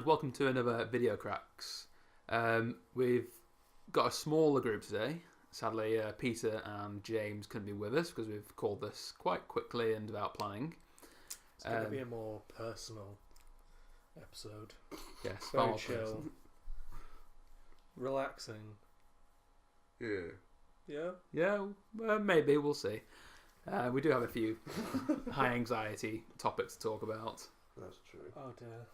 Welcome to another Video Cracks. We've got a smaller group today. Sadly, Peter and James couldn't be with us because we've called this quite quickly and without planning. It's going to be a more personal episode. Yes, Very far chill. personal. Relaxing. Yeah. Yeah? Yeah, maybe, we'll see. We do have a few high anxiety topics to talk about. That's true. Oh dear.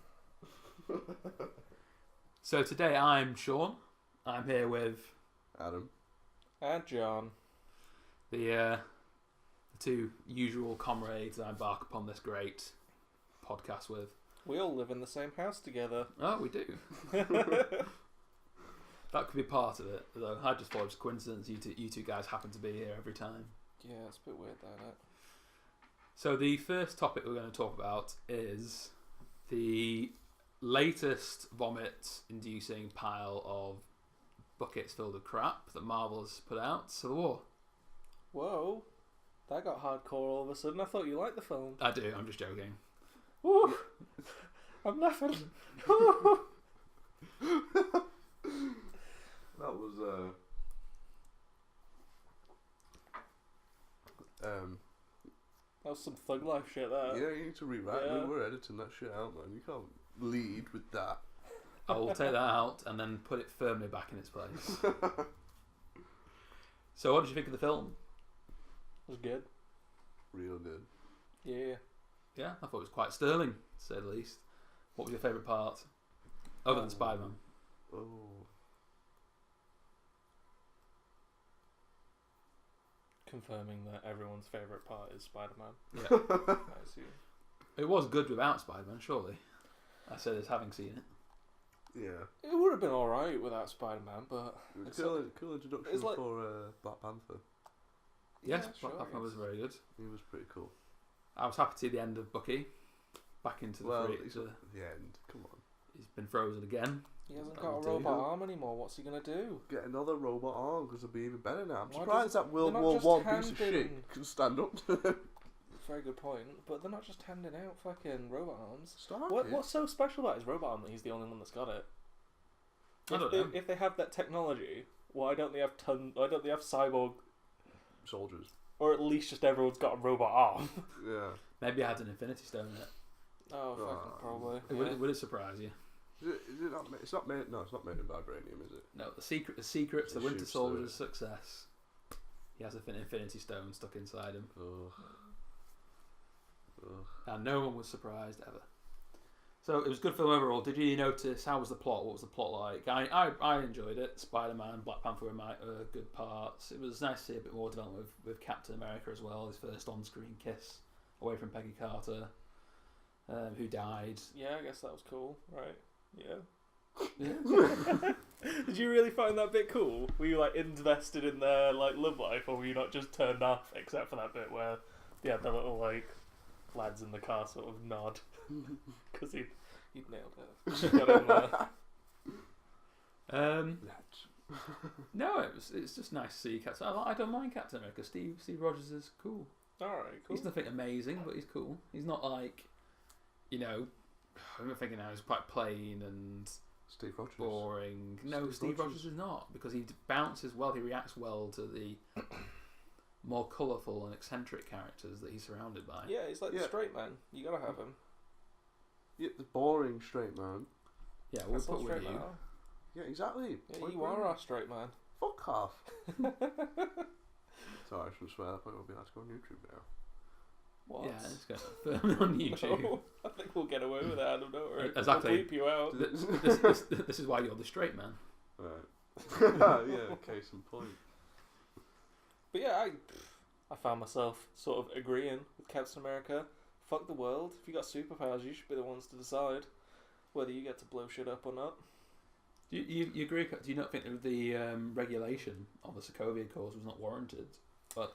So today I'm Sean. I'm here with Adam. And John. the two usual comrades I embark upon this great podcast with. We all live in the same house together. Oh, we do. That could be part of it, though. I just thought it was coincidence you two guys happen to be here every time. Yeah, it's a bit weird, that, isn't it? So the first topic we're going to talk about is the latest vomit-inducing pile of buckets filled with crap that Marvel has put out, Civil War. Whoa. That got hardcore all of a sudden. I thought you liked the film. I do, I'm just joking. Woo! I'm laughing. That was That was some thug life shit, that. yeah, you need to rewrite. Yeah. We're editing that shit out, man. You can't lead with that. I will take that out and then put it firmly back in its place. So what did you think of the film? It was good. Real good. Yeah. Yeah, I thought it was quite sterling, to say the least. What was your favourite part? Other than Spider-Man. Oh. Confirming that everyone's favourite part is Spider-Man. Yeah. I assume. It was good without Spider-Man, surely. I said this having seen it. Yeah. It would have been alright without Spider-Man, but... Cool introduction it's like- for Black Panther. Yes, Yeah, Black sure, Panther was yes. very good. He was pretty cool. I was happy to see the end of Bucky. Back into the Well, free. it's at the end. Come on. He's been frozen again. He hasn't That got a will do. robot arm anymore. What's he gonna do? Get another robot arm because it'll be even better now. I'm Why surprised that World they're not War just One piece of handing- shit can stand up to them. Very good point. But they're not just handing out fucking robot arms. Start it. What's so special about his robot arm that he's the only one that's got it? I don't know. If they have that technology, why don't they have Why don't they have cyborg? Soldiers. Or at least just everyone's got a robot arm. Yeah. Maybe I had an Infinity Stone in it. Oh, fucking probably. Would it surprise you? Is it not? It's not made. No, it's not made in vibranium, is it? No, the secret to the It Winter shoots Soldier's success. He has an Infinity Stone stuck inside him. Ugh. Ugh. And no one was surprised ever. So it was a good film overall. Did you notice how was the plot? What was the plot like? I enjoyed it. Spider-Man, Black Panther were good parts. It was nice to see a bit more development with Captain America as well. His first on-screen kiss away from Peggy Carter, who died. Yeah, I guess that was cool. Right. Yeah. Yeah. Did you really find that bit cool? Were you like invested in their like love life, or were you not just turned off except for that bit where they had the little like lads in the car sort of nod because he'd nailed it. She got in there. No, it's just nice to see Captain. I don't mind Captain America. Steve Rogers is cool. All right, cool. He's nothing amazing, but he's cool. He's not like, I'm thinking now he's quite plain and Steve Rogers. boring. No, Steve Rogers is not, because he bounces well. He reacts well to the more colourful and eccentric characters that he's surrounded by. Yeah, he's like the straight man. You gotta have him. Yeah, the boring straight man. Yeah, we'll That's put what with straight you. men are. Yeah, exactly. Yeah, Point you blank. are our straight man. Fuck off. Sorry, I should swear. That point will be allowed to go on YouTube now. What? Yeah, it's going firmly on YouTube. No, I think we'll get away with that. I don't know. Exactly. We'll bleep you out. This is why you're the straight man. Right. Yeah, case in point. But yeah, I found myself sort of agreeing with Captain America. Fuck the world. If you got superpowers, you should be the ones to decide whether you get to blow shit up or not. Do you agree? Do you not think that the regulation of the Sokovia Accords was not warranted,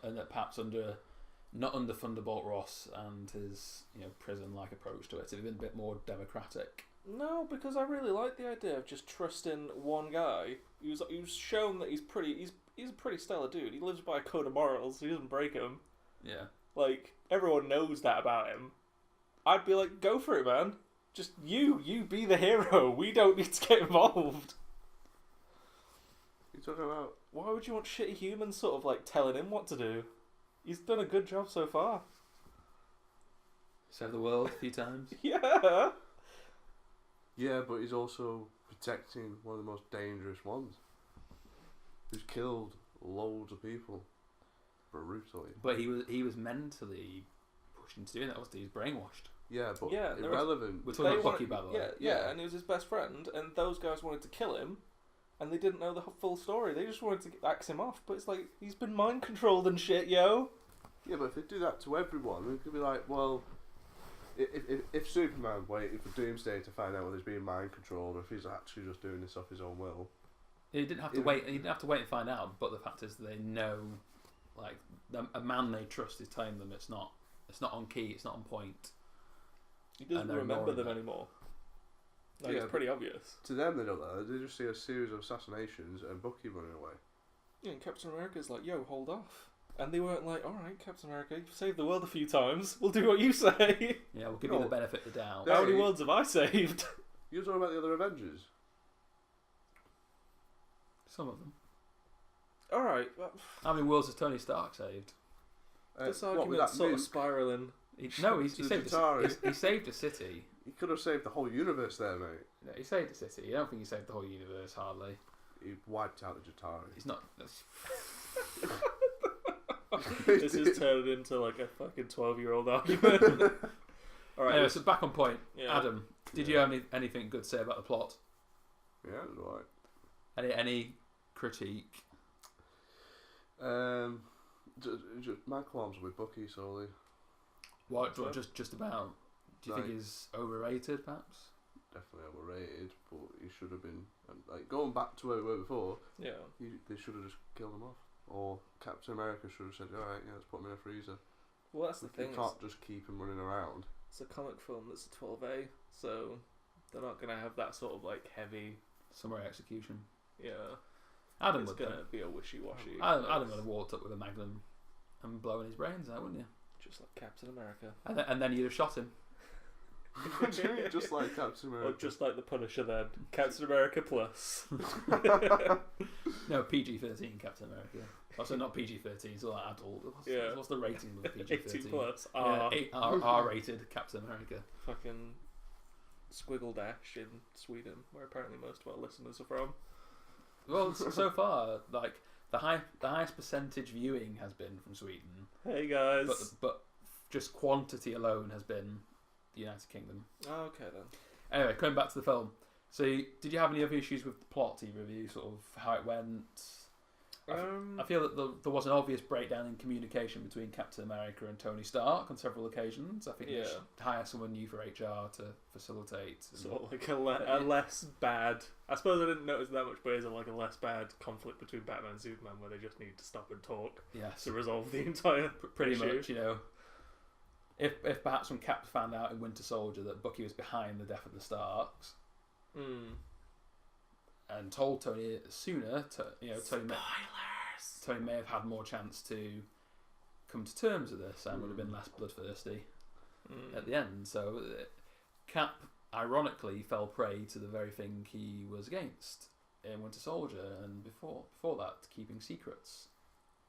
and that perhaps not under Thunderbolt Ross and his prison-like approach to it, it'd been a bit more democratic? No, because I really like the idea of just trusting one guy. He was shown that he's a pretty stellar dude. He lives by a code of morals. He doesn't break them. Yeah. Like everyone knows that about him. I'd be like, go for it, man. Just you be the hero. We don't need to get involved. You talking about? Why would you want shitty humans sort of like telling him what to do? He's done a good job so far. Save the world a few times. Yeah. Yeah, but he's also protecting one of the most dangerous ones. Who's killed loads of people brutally. But he was mentally pushed into doing that, wasn't he? He was brainwashed. Yeah, but Yeah, irrelevant. We're talking about Bucky, by the way. Yeah, and he was his best friend, and those guys wanted to kill him, and they didn't know the full story. They just wanted to axe him off, but it's like, he's been mind controlled and shit, yo. Yeah, but if they do that to everyone, it could be like, well, if Superman waited for Doomsday to find out whether he's being mind controlled or if he's actually just doing this off his own will. He didn't have to wait. He didn't have to wait and find out. But the fact is, they know, like a man they trust is telling them it's not on key. It's not on point. He doesn't remember them anymore. Like, it's pretty obvious. To them, they don't know. They just see a series of assassinations and Bucky running away. Yeah, and Captain America's like, yo, hold off. And they weren't like, alright, Captain America, you've saved the world a few times. We'll do what you say. Yeah, we'll give you the benefit of the doubt. How many worlds have I saved? You're talking about the other Avengers? Some of them. Alright. How many worlds has Tony Stark saved? This argument's sort of spiralling. He saved a city. He could have saved the whole universe there, mate. No, he saved a city. I don't think he saved the whole universe, hardly. He wiped out the Jatari. He's not... This is turned into like a fucking 12-year-old argument. Alright. Anyway, so back on point. Yeah. Adam, did you have anything good to say about the plot? Yeah, it was alright. Any critique? My qualms with Bucky solely. What? Just about? Do you think he's overrated, perhaps? Definitely overrated, but he should have been like going back to where we were before. Yeah. They should have just killed him off, or Captain America should have said, "All right, yeah, let's put him in a freezer." Well, that's the thing. You can't just keep him running around. It's a comic film that's a 12A, so they're not gonna have that sort of like heavy summary execution. Yeah. Adam it's would gonna be a wishy-washy. Adam would have walked up with a magnum and blown his brains out, wouldn't you? Just like Captain America. And then you'd have shot him. What do you mean, just like Captain America? Or just like the Punisher then. Captain America Plus. No, PG-13 Captain America. Also not PG-13, so like adult. What's the rating of PG-13? 18 plus. R-rated Captain America. Fucking Squiggle Dash in Sweden, where apparently most of our listeners are from. Well, so far, like the highest percentage viewing has been from Sweden. Hey guys. But just quantity alone has been the United Kingdom. Oh, okay then. Anyway, coming back to the film. So, did you have any other issues with the plot? Either of you, sort of how it went? I feel that there was an obvious breakdown in communication between Captain America and Tony Stark on several occasions. I think they should hire someone new for HR to facilitate. Sort of like a less bad... I suppose I didn't notice that much, but it's like a less bad conflict between Batman and Superman where they just need to stop and talk to resolve the entire pretty issue. much, you know. If perhaps when Cap found out in Winter Soldier that Bucky was behind the death of the Starks, and told Tony sooner, Tony may have had more chance to come to terms with this and would have been less bloodthirsty at the end. So Cap, ironically, fell prey to the very thing he was against in Winter Soldier, and before that, keeping secrets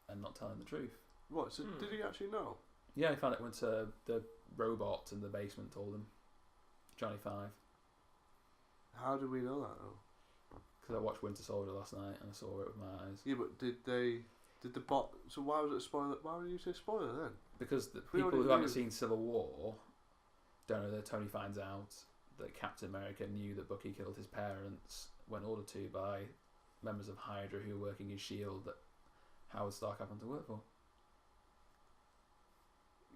and not telling the truth. What? So did he actually know? Yeah, he found it when the robot in the basement told him. Johnny Five. How do we know that though? Because I watched Winter Soldier last night and I saw it with my eyes. Yeah, but did the bot? So why was it a spoiler? Why would you say spoiler then? Because the people who haven't seen Civil War don't know that Tony finds out that Captain America knew that Bucky killed his parents when ordered to by members of Hydra who were working his shield that Howard Stark happened to work for.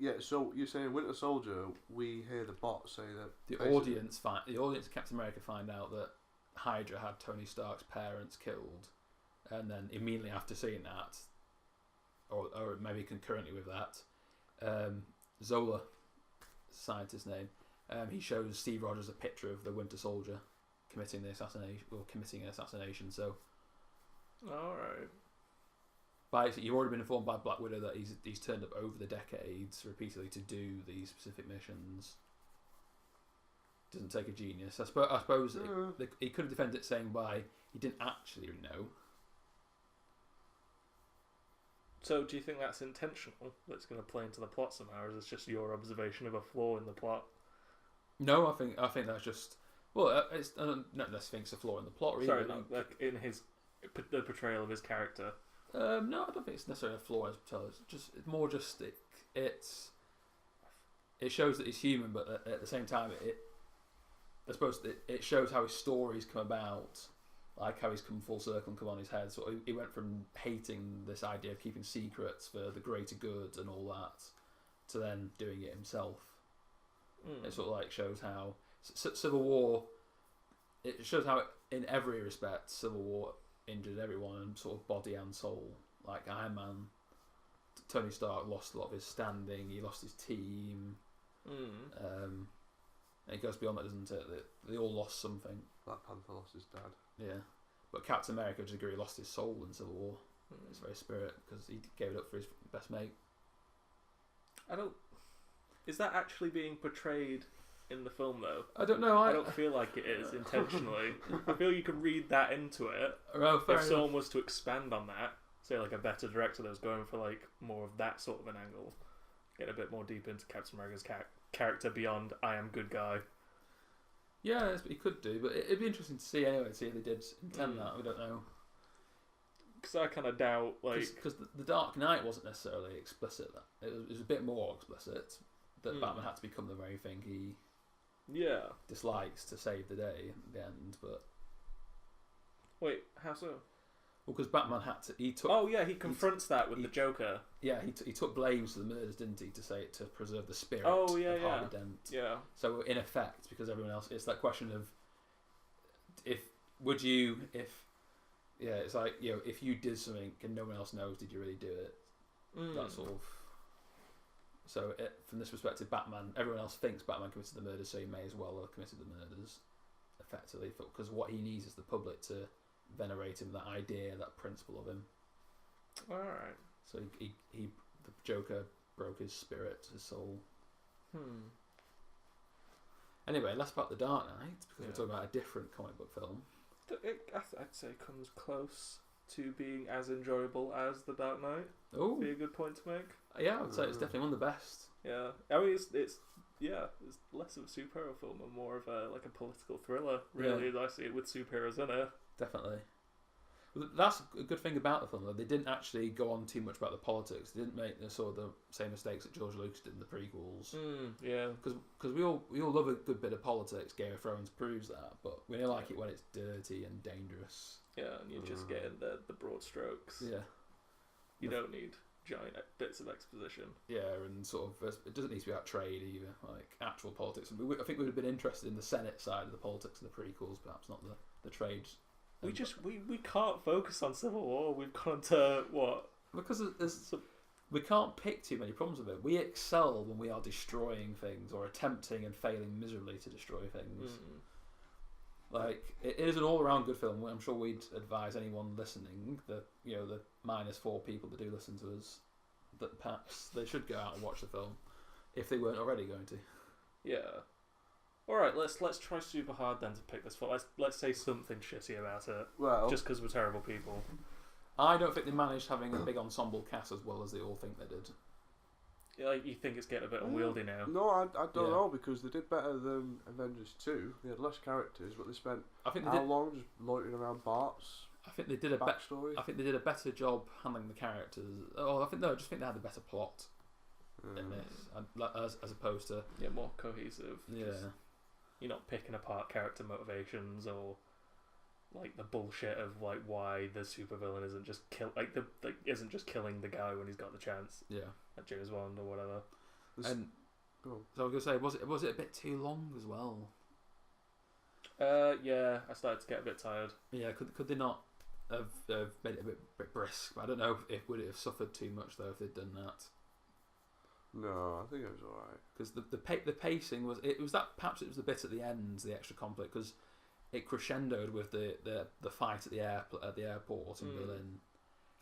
Yeah, so you're saying Winter Soldier, we hear the bot say that the audience, Captain America, find out that Hydra had Tony Stark's parents killed, and then immediately after seeing that, or maybe concurrently with that, Zola, scientist's name, he shows Steve Rogers a picture of the Winter Soldier committing an assassination. So, all right. But you've already been informed by Black Widow that he's turned up over the decades repeatedly to do these specific missions. doesn't take a genius. I suppose Yeah. he could have defended it saying by he didn't actually know. So, do you think that's intentional? That's going to play into the plot somehow, or is it just your observation of a flaw in the plot? No, I think that's just it's I don't necessarily think it's a flaw in the plot. Really. Sorry, not like in the portrayal of his character. No, I don't think it's necessarily a flaw in his portrayal. It's more just it shows that he's human, but at the same time, I suppose it shows how his stories come about, like how he's come full circle and come on his head. So he went from hating this idea of keeping secrets for the greater good and all that, to then doing it himself. It sort of like shows how Civil War. It shows how in every respect Civil War injured everyone, sort of body and soul. Like Iron Man, Tony Stark lost a lot of his standing. He lost his team. And it goes beyond that, doesn't it? They all lost something. Black Panther lost his dad. Yeah, but Captain America, to a degree, lost his soul in Civil War. His very spirit, because he gave it up for his best mate. Is that actually being portrayed in the film though? I don't know. I don't feel like it is intentionally. I feel you can read that into it. Oh, fair if enough. someone was to expand on that, say like a better director that was going for like more of that sort of an angle, get a bit more deep into Captain America's character beyond I am good guy. Yeah, he could do, but it'd be interesting to see anyway. To see if they did intend that. We don't know. Because I kind of doubt, like, because the Dark Knight wasn't necessarily explicit. That it was a bit more explicit that Batman had to become the very thing he dislikes to save the day at the end. But wait, how so? well, because Batman had to. He took. Oh yeah, he confronts that with the Joker. Yeah, he took blames for the murders, didn't he, to preserve the spirit Oh, yeah, of Harvey yeah. Dent. Yeah. So in effect, because everyone else, it's that question of it's like, you know, if you did something and no one else knows, did you really do it? That sort of. So from this perspective, Batman, everyone else thinks Batman committed the murders, so he may as well have committed the murders, effectively, because what he needs is the public to venerate him, that idea, that principle of him. All right. So he the Joker broke his spirit, his soul. Anyway, less about the Dark Knight, because we're talking about a different comic book film. I'd say it comes close to being as enjoyable as the Dark Knight. Oh, Be a good point to make. Yeah, I would say it's definitely one of the best. Yeah, I mean it's less of a superhero film and more of a political thriller. Really, as I see it, with superheroes in it. Definitely. That's a good thing about the film, though. They didn't actually go on too much about the politics. They didn't make the same mistakes that George Lucas did in the prequels. Yeah. Because we all love a good bit of politics. Game of Thrones proves that, but we don't like it when it's dirty and dangerous. Yeah, and you're just getting the broad strokes. Yeah. You don't need giant bits of exposition. Yeah, and sort of it doesn't need to be about trade either, like actual politics. I think we'd have been interested in the Senate side of the politics of the prequels, perhaps not the trade. We can't focus on Civil War. We've gone to what? Because we can't pick too many problems with it. We excel when we are destroying things or attempting and failing miserably to destroy things. Like it is an all-around good film. I'm sure we'd advise anyone listening, the -4 people that do listen to us, that perhaps they should go out and watch the film if they weren't already going to. Yeah. All right, let's try super hard then to pick this film. Let's say something shitty about it. Well, just because we're terrible people. I don't think they managed having a big ensemble cast as well as they all think they did. Like, you think it's getting a bit unwieldy now? No, I don't know, because they did better than Avengers 2. They had less characters, but they spent long just loitering around Bart's. I think they did backstory. I think they did a better job handling the characters. I just think they had a better plot in this, as opposed to more cohesive. Yeah. You're not picking apart character motivations or like the bullshit of like why the supervillain isn't just isn't just killing the guy when he's got the chance. Yeah. Like James Bond or whatever. So I was gonna say, was it a bit too long as well? Yeah, I started to get a bit tired. Yeah, could they not have made it a bit brisk? But I don't know if would it have suffered too much though if they'd done that. No, I think it was alright. Because the pacing was perhaps it was the bit at the end, the extra conflict, because it crescendoed with the fight at the airport in Berlin,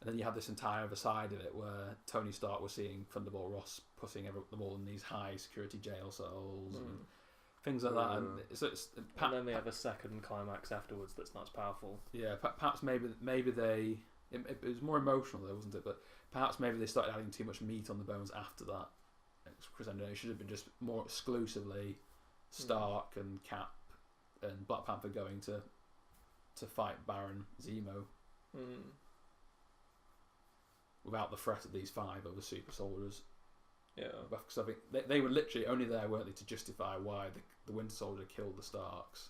and then you had this entire other side of it where Tony Stark was seeing Thunderbolt Ross putting them all in these high security jail cells, and things like that. And it's and then they have a second climax afterwards that's not as powerful. Yeah, perhaps maybe they it was more emotional though, wasn't it? But perhaps maybe they started adding too much meat on the bones after that crescendo. It should have been just more exclusively Stark and Cap and Black Panther going to fight Baron Zemo without the threat of these 5 other super soldiers. Yeah, because I think they were literally only there, weren't they, to justify why the Winter Soldier killed the Starks.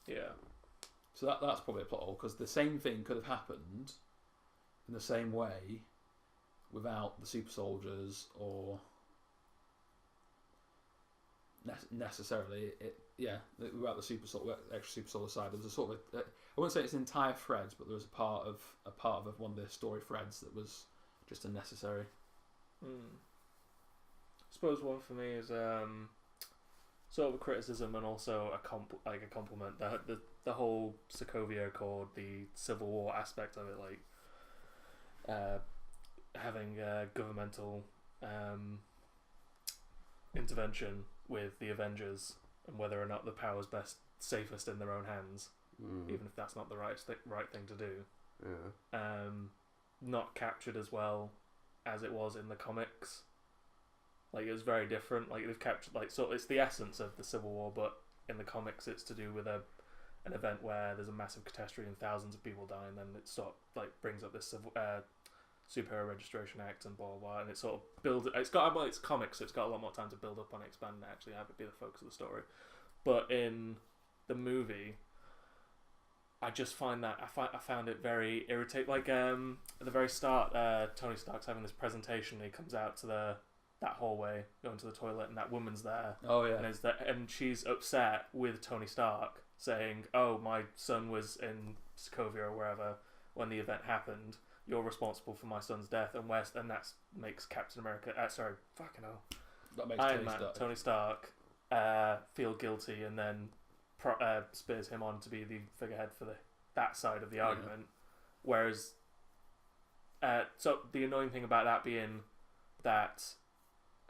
Yeah. So that's probably a plot hole, because the same thing could have happened in the same way without the super soldiers or necessarily without the extra super soldier side. There was a sort of I wouldn't say it's entire threads, but there was a part of one of the story threads that was just unnecessary. I suppose one for me is sort of a criticism and also a compliment. The whole Sokovia Accord, the Civil War aspect of it, like having governmental intervention with the Avengers and whether or not the power's safest in their own hands, even if that's not the right thing to do. Yeah. Not captured as well as it was in the comics. Like, it was very different. Like, they've captured, like, so it's the essence of the Civil War, but in the comics it's to do with an event where there's a massive catastrophe and thousands of people die, and then it sort of like brings up this Superhero Registration Act and blah blah blah, and it sort of builds. It's comics, so it's got a lot more time to build up on it, expand, and actually have it be the focus of the story. But in the movie, I just find that I found it very irritating. Like at the very start, Tony Stark's having this presentation. And he comes out to that hallway, going to the toilet, and that woman's there. Oh yeah, and she's upset with Tony Stark, saying, "Oh, my son was in Sokovia or wherever when the event happened. You're responsible for my son's death," and that makes Captain America. That makes Iron Man, Tony Stark, feel guilty, and then spears him on to be the figurehead for that side of the argument. Whereas, so the annoying thing about that being that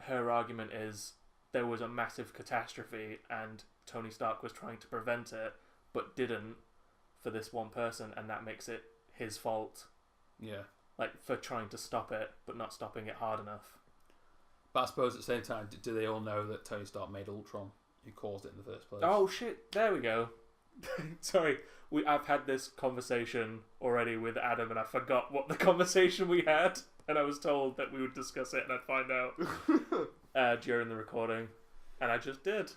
her argument is there was a massive catastrophe and Tony Stark was trying to prevent it, but didn't for this one person, and that makes it his fault. Yeah. Like, for trying to stop it, but not stopping it hard enough. But I suppose at the same time, do they all know that Tony Stark made Ultron, who caused it in the first place? Oh shit! There we go. Sorry, I've had this conversation already with Adam, and I forgot what the conversation we had, and I was told that we would discuss it, and I'd find out during the recording, and I just did.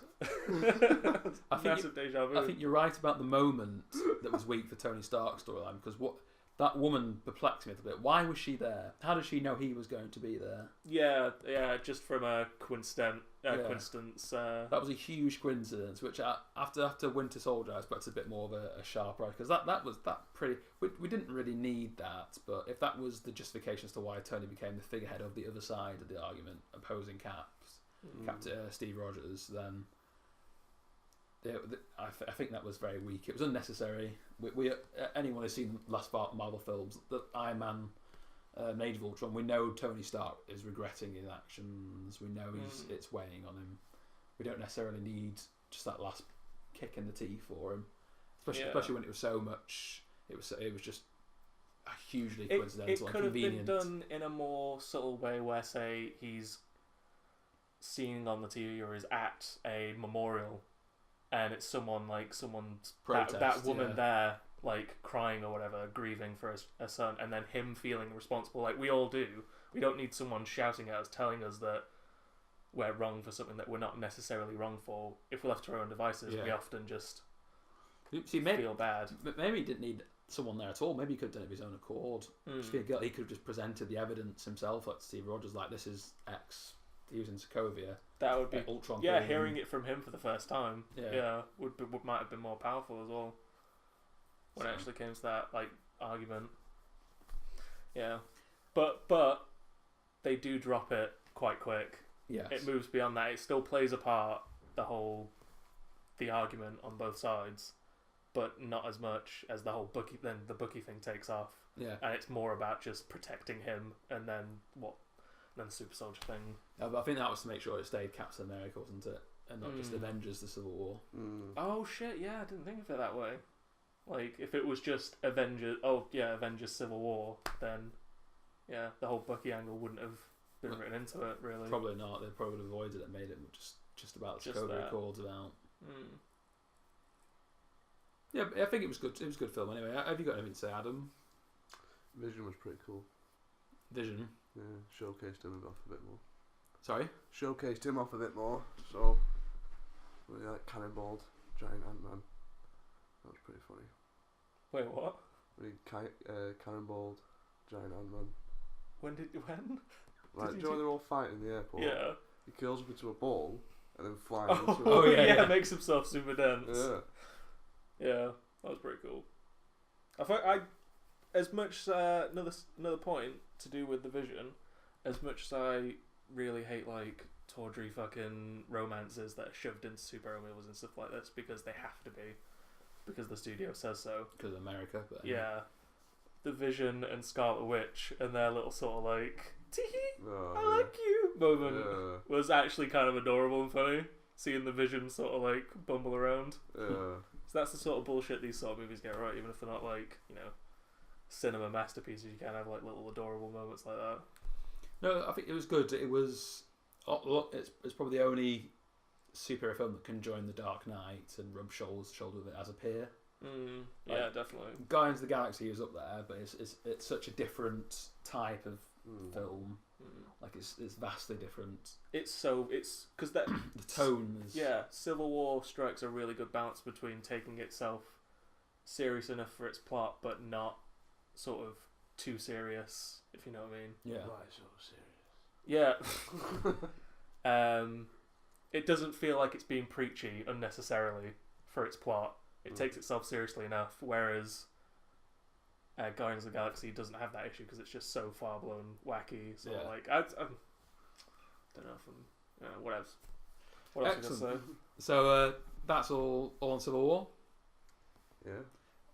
Massive deja vu. I think you're right about the moment that was weak for Tony Stark's storyline, because that woman perplexed me a little bit. Why was she there? How did she know he was going to be there? Yeah, just from a coincidence. That was a huge coincidence, which after Winter Soldier, I expected a bit more of a sharp right, because that was pretty. We didn't really need that, but if that was the justification as to why Tony became the figurehead of the other side of the argument, opposing Captain Steve Rogers, then I think that was very weak. It was unnecessary. We anyone who's seen the last Marvel films, the Iron Man, Age of Ultron, we know Tony Stark is regretting his actions. We know it's weighing on him. We don't necessarily need just that last kick in the teeth for him, especially when it was so much. It was just hugely coincidental and convenient. It could have been done in a more subtle way, where say he's seen on the TV or is at a memorial. And it's someone's protest, that woman there, like, crying or whatever, grieving for a son, and then him feeling responsible, like we all do. We don't need someone shouting at us, telling us that we're wrong for something that we're not necessarily wrong for. If we're left to our own devices, we often just feel bad. But maybe he didn't need someone there at all. Maybe he could have done it of his own accord. He could have just presented the evidence himself, like Steve Rogers, like, this is X. He was in Sokovia. That would be Ultron. Yeah, hearing it from him for the first time. Yeah, might have been more powerful as well. When it actually came to that argument. Yeah, but they do drop it quite quick. Yes. It moves beyond that. It still plays a part, the argument on both sides, but not as much as the whole Bucky. Then the Bucky thing takes off. Yeah, and it's more about just protecting him, and then then Super Soldier thing. But I think that was to make sure it stayed Captain America, wasn't it? And not just Avengers: The Civil War. Oh shit! Yeah, I didn't think of it that way. Like if it was just Avengers Civil War, then yeah, the whole Bucky angle wouldn't have been written into it really. Probably not. They probably would have avoided it and made it just about the Sokovia Accords about. Yeah, but I think it was good. It was a good film anyway. Have you got anything to say, Adam? Vision was pretty cool. Vision. Yeah, showcased him off a bit more. Sorry? Showcased him off a bit more. So, really like cannonballed giant Ant-Man. That was pretty funny. Wait, what? When he cannonballed giant Ant-Man. When? Like, do you know when they're all fighting in the airport? Yeah. He curls up into a ball and then flies into it. Oh yeah, makes himself super dense. Yeah. Yeah, that was pretty cool. I thought as much another point to do with the Vision, as much as I really hate like tawdry fucking romances that are shoved into superhero movies and stuff like this because they have to be, because the studio says so. Because of America, but yeah, the Vision and Scarlet Witch and their little sort of like tee-hee, I like you moment was actually kind of adorable and funny. Seeing the Vision sort of like bumble around. So that's the sort of bullshit these sort of movies get right, even if they're not like, you know, cinema masterpieces. You can have like little adorable moments like that. No, I think it was good. It was. It's probably the only superhero film that can join the Dark Knight and rub shoulders with it as a peer. Yeah, definitely. Guardians of the Galaxy is up there, but it's such a different type of film. Like it's vastly different. It's because that the tone is Civil War strikes a really good balance between taking itself serious enough for its plot, but not sort of too serious, if you know what I mean. Yeah. Why so serious? Yeah. It doesn't feel like it's being preachy unnecessarily for its plot. It takes itself seriously enough, whereas Guardians of the Galaxy doesn't have that issue because it's just so far blown wacky. So like I don't know if I'm what else? What else was I gonna say? So that's all on Civil War. Yeah,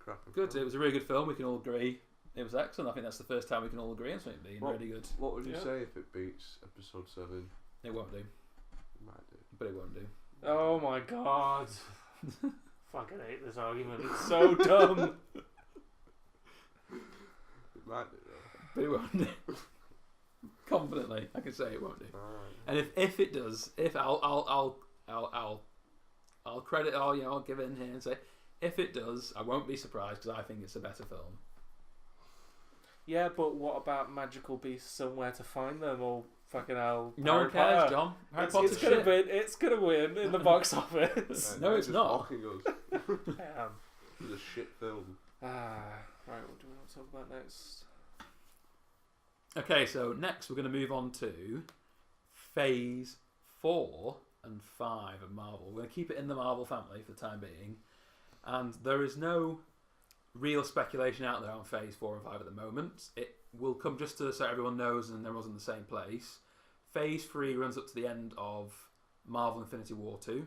crap. Good. Film. It was a really good film. We can all agree it was excellent. I think that's the first time we can all agree on something being really good. What would you say if it beats Episode 7? It won't do. It might do, but it won't do. Oh my god! Fucking hate this argument. It's so dumb. It might do though. But it won't do. Confidently, I can say it won't do. And if it does, I'll credit. I'll give in here and say, if it does, I won't be surprised because I think it's a better film. Yeah, but what about magical beasts somewhere to find them or fucking hell? No one cares, John. Harry Potter's shit. It's gonna win in the box office. No, it's not. Damn. It's a shit film. Right, what do we want to talk about next? Okay, so next we're going to move on to Phase 4 and 5 of Marvel. We're going to keep it in the Marvel family for the time being. And there is no real speculation out there on Phase 4 and 5 at the moment. It will come just so everyone knows and everyone's in the same place. Phase 3 runs up to the end of Marvel Infinity War 2.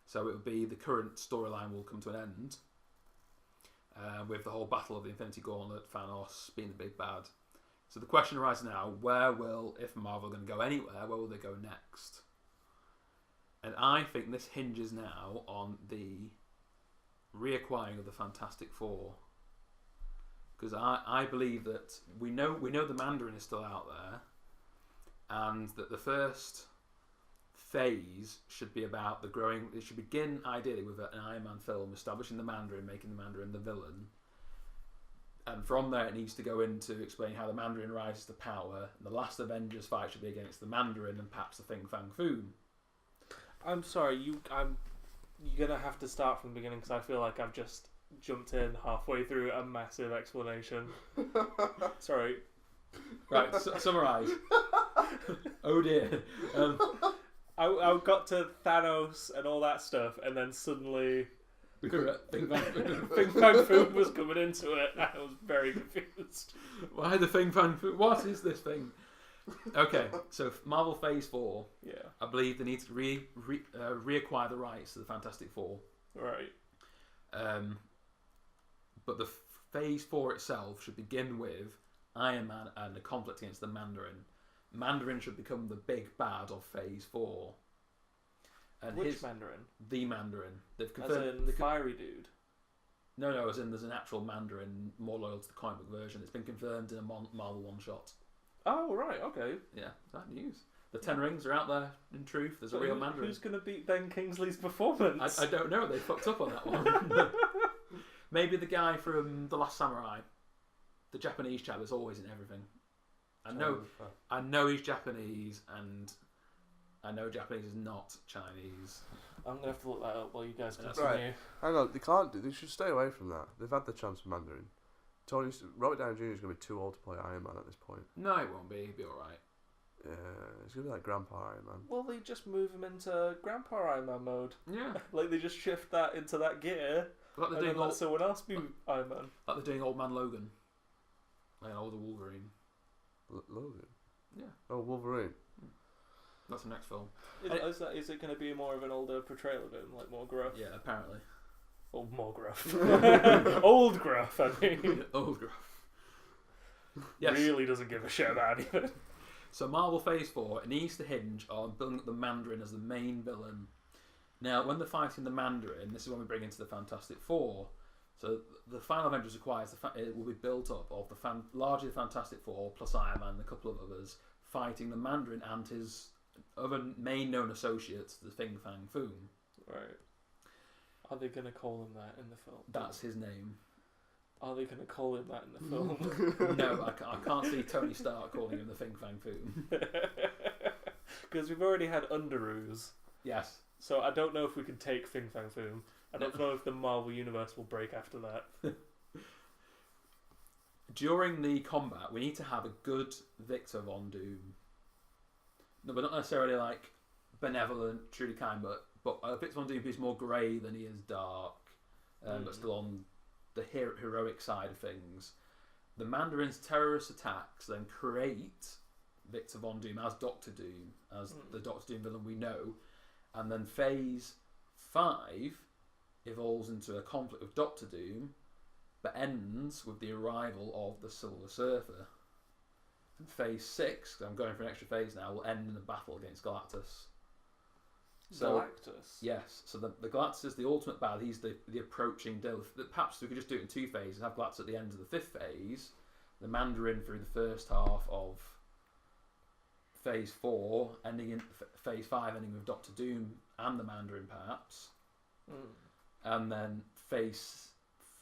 So it will be the current storyline will come to an end. With the whole battle of the Infinity Gauntlet, Thanos being the big bad. So the question arises now, if Marvel are going to go anywhere, where will they go next? And I think this hinges now on the reacquiring of the Fantastic Four. Because I believe that we know the Mandarin is still out there, and that the first phase should be about the growing. It should begin ideally with an Iron Man film establishing the Mandarin, making the Mandarin the villain, and from there it needs to go into explaining how the Mandarin rises to power. And the last Avengers fight should be against the Mandarin and perhaps the Fin Fang Foom. I'm sorry, you're gonna have to start from the beginning because I feel like I've just jumped in halfway through a massive explanation. Sorry. Right, summarise. Oh dear. I got to Thanos and all that stuff, and then suddenly Fin Fang Foom was coming into it. I was very confused. Why the Fin Fang Foom? What is this thing? Okay, so Marvel Phase 4. Yeah. I believe they need to reacquire the rights to the Fantastic Four. Right. But the Phase 4 itself should begin with Iron Man and a conflict against the Mandarin. Mandarin should become the big bad of Phase 4. And Which Mandarin? The Mandarin. They've As confirmed. in fiery dude. No, as in there's an actual Mandarin more loyal to the comic book version. It's been confirmed in a Marvel one-shot. Oh, right, okay. Yeah, that news. The Ten Rings are out there in truth. There's a real Mandarin. Who's going to beat Ben Kingsley's performance? I don't know. They fucked up on that one. Maybe the guy from The Last Samurai. The Japanese chap that's always in everything. I know he's Japanese, and I know Japanese is not Chinese. I'm going to have to look that up while you guys continue. Right. Hang on, they can't do. They should stay away from that. They've had the chance for Mandarin. Robert Downey Jr. is going to be too old to play Iron Man at this point. No, it won't be. He'll be alright. Yeah, it's going to be like Grandpa Iron Man. Well, they just move him into Grandpa Iron Man mode. Yeah. Like, they just shift that into that gear, Like they're and then doing let someone else be Iron Man. like they're doing Old Man Logan. Like an older Wolverine. Logan? Yeah. Oh, Wolverine. That's the next film. Is it going to be more of an older portrayal of him, like more gruff? Yeah, apparently. Or more gruff. Old gruff, I mean. Old gruff. Yes. Really doesn't give a shit about anything. So Marvel Phase 4, it needs to hinge on building up the Mandarin as the main villain. Now, when they're fighting the Mandarin, this is when we bring into the Fantastic Four. So the final Avengers requires it will be built up of largely the Fantastic Four plus Iron Man and a couple of others fighting the Mandarin and his other main known associates, the Fin Fang Foom. Right. Are they going to call him that in the film? That's his name. Are they going to call him that in the film? No, I can't see Tony Stark calling him the Fin Fang Foom. Because we've already had Underoos. Yes. So I don't know if we can take Fin Fang Foom. I don't know if the Marvel Universe will break after that. During the combat, we need to have a good Victor Von Doom. No, but not necessarily like benevolent, truly kind, but Victor Von Doom who's more grey than he is dark, but still on the heroic side of things. The Mandarin's terrorist attacks then create Victor Von Doom as Doctor Doom, as the Doctor Doom villain we know, and then Phase 5 evolves into a conflict with Doctor Doom, but ends with the arrival of the Silver Surfer. And Phase 6, I'm going for an extra phase now, will end in a battle against Galactus. So, Galactus? Yes. So the Galactus is the ultimate bad. He's the approaching death. Perhaps we could just do it in 2 phases. Have Galactus at the end of the 5th phase, the Mandarin through the first half of Phase 4, ending in Phase 5, ending with Doctor Doom and the Mandarin, perhaps. And then Phase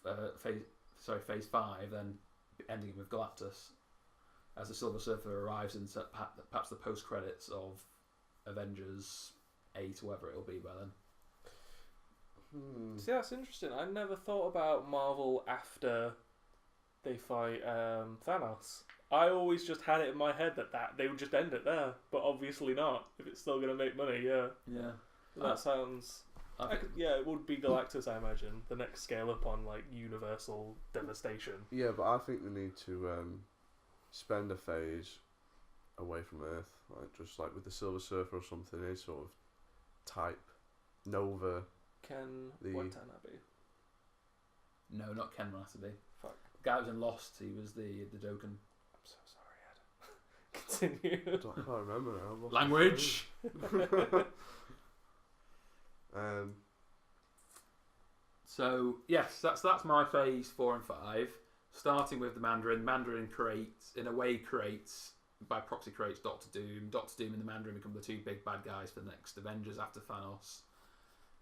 5, then ending with Galactus as the Silver Surfer arrives in perhaps the post credits of Avengers 8 or whatever it'll be by then. See, that's interesting. I never thought about Marvel after they fight Thanos. I always just had it in my head that they would just end it there, but obviously not. If it's still going to make money, yeah. Yeah. That sounds... it would be Galactus, I imagine. The next scale up on like universal devastation. Yeah, but I think they need to spend a phase away from Earth, like just like with the Silver Surfer or something. Any sort of type Nova. Ken The- Watanabe. No, not Ken Watanabe. Fuck. The guy who was in Lost, he was the Doken. I'm so sorry, Ed. Continue. I can't remember now. I've lost my Language! phase. So, yes, that's my Phase 4 and 5. Starting with the Mandarin. Mandarin creates, by proxy creates Doctor Doom. Doctor Doom and the Mandarin become the 2 big bad guys for the next Avengers after Thanos.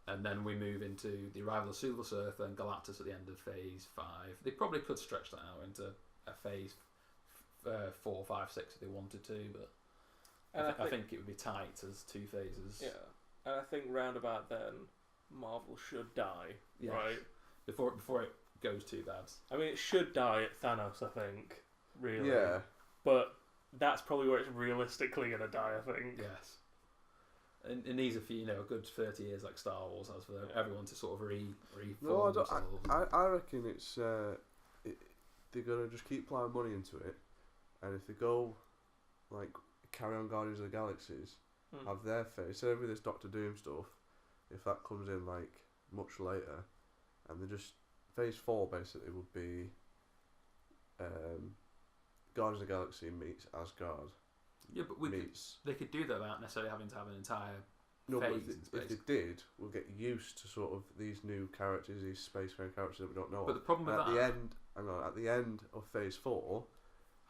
And then we move into the arrival of Silver Surfer and Galactus at the end of Phase 5. They probably could stretch that out into a Phase 4, 5, 6 if they wanted to, but I think it would be tight as 2 phases. Yeah, and I think round about then, Marvel should die, Yes. right? Before it goes too bad. I mean, it should die at Thanos, I think, really. Yeah. But that's probably where it's realistically going to die, I think. Yes. And it needs a good 30 years like Star Wars has for everyone to sort of reform. No, I don't. themselves. I reckon it's they're gonna just keep plowing money into it, and if they go like carry on Guardians of the Galaxies, have their phase instead of this Doctor Doom stuff. If that comes in like much later, and they just Phase 4 basically would be Guardians of the Galaxy meets Asgard. Yeah, but they could do that without necessarily having to have an entire No, but phase in space. if they did, we'll get used to sort of these new characters, these spacefaring characters that we don't know. But the problem with at that, the end of Phase 4,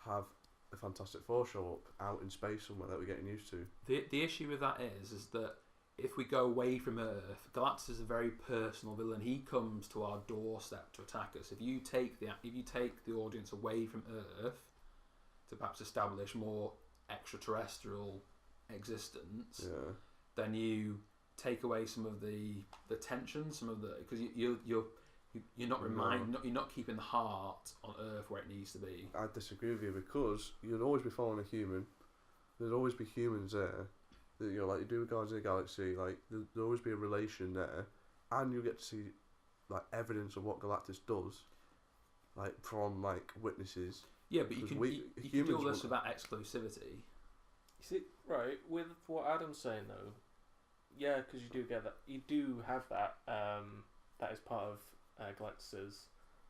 have the Fantastic Four show up out in space somewhere that we're getting used to. the issue with that is that if we go away from Earth, Galactus is a very personal villain. He comes to our doorstep to attack us. If you take the audience away from Earth to perhaps establish more extraterrestrial existence, then you take away some of the tension, some of the because you're not keeping the heart on Earth where it needs to be. I disagree with you because you'd always be following a human. There'd always be humans there. You know, like you do with Guardians of the Galaxy, like there'll always be a relation there, and you get to see like evidence of what Galactus does, like from like witnesses. Yeah, but you can do all this without exclusivity. You see, right, with what Adam's saying though, yeah, because you do get that, you do have that, that is part of Galactus's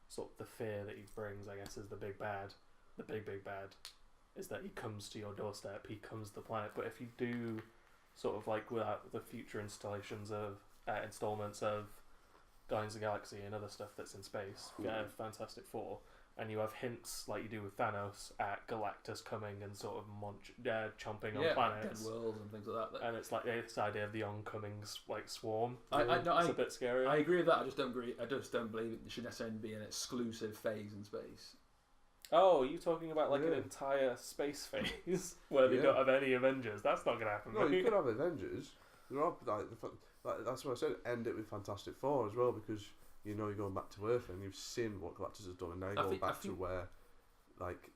sort of the fear that he brings, I guess, is the big bad, is that he comes to your doorstep, he comes to the planet, but if you do sort of like without the future installments of Guardians of the Galaxy and other stuff that's in space, Fantastic Four, and you have hints like you do with Thanos at Galactus coming and sort of chomping on planets, dead worlds and things like that. And it's like this idea of the oncoming like swarm. It's a bit scary. I agree with that. I just don't believe it should necessarily be an exclusive phase in space. Oh, you talking about like an entire space phase where they don't have any Avengers? That's not gonna happen. No, you could have Avengers. There are that's what I said. End it with Fantastic Four as well because you know you're going back to Earth and you've seen what Galactus has done, and now you're going back to where like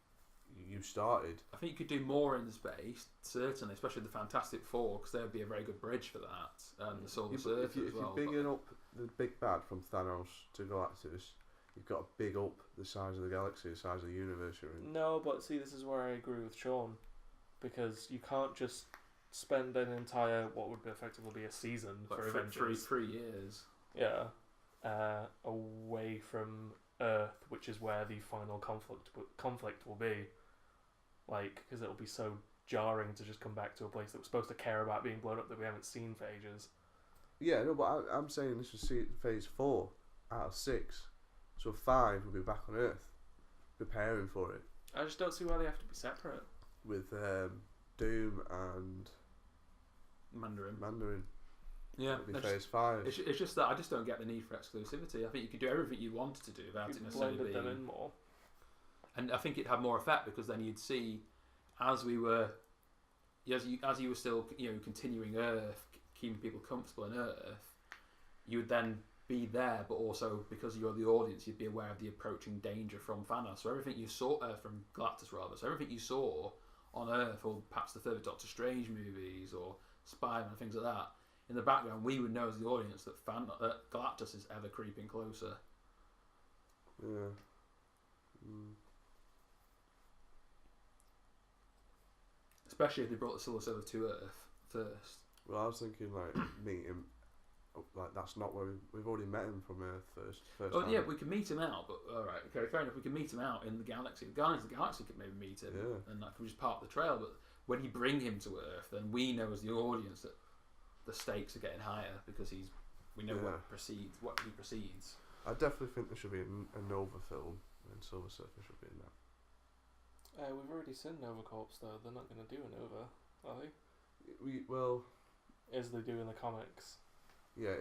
you started. I think you could do more in space, certainly, especially the Fantastic Four, because there would be a very good bridge for that. And the Solar Surfer as well. If you're bigging up the big bad from Thanos to Galactus, you've got to big up the size of the galaxy, the size of the universe you're in. No, but see, this is where I agree with Sean, because you can't just spend an entire, what would effectively be a season for Avengers. 3 years. Yeah. Away from Earth, which is where the final conflict will be. Like, because it'll be so jarring to just come back to a place that we're supposed to care about being blown up that we haven't seen for ages. Yeah, no, but I'm saying this was phase 4 out of 6. So 5 will be back on Earth, preparing for it. I just don't see why they have to be separate. With Doom and Mandarin. Yeah, it'll be phase 5. It's just that I just don't get the need for exclusivity. I think you could do everything you wanted to do without it necessarily being. Them in more. And I think it'd have more effect because then you'd see, as you were still continuing Earth, keeping people comfortable in Earth, you would then be there, but also because you're the audience, you'd be aware of the approaching danger from Thanos. So everything you saw from Galactus, rather. So everything you saw on Earth, or perhaps the further Doctor Strange movies or Spider-Man, things like that. In the background, we would know as the audience that Galactus is ever creeping closer. Yeah. Especially if they brought the Solar Surfer to Earth first. Well, I was thinking like meet him. Like that's not where we've already met him from Earth first. Oh yeah, we can meet him out, but alright, okay, fair enough. We can meet him out in the galaxy. The Guardians of the Galaxy could maybe meet him, and that could just part of the trail. But when you bring him to Earth, then we know as the audience that the stakes are getting higher because we know what he precedes. I definitely think there should be a Nova film, and Silver Surfer should be in that. We've already seen Nova Corps though. They're not going to do a Nova, are they? As they do in the comics. Yeah,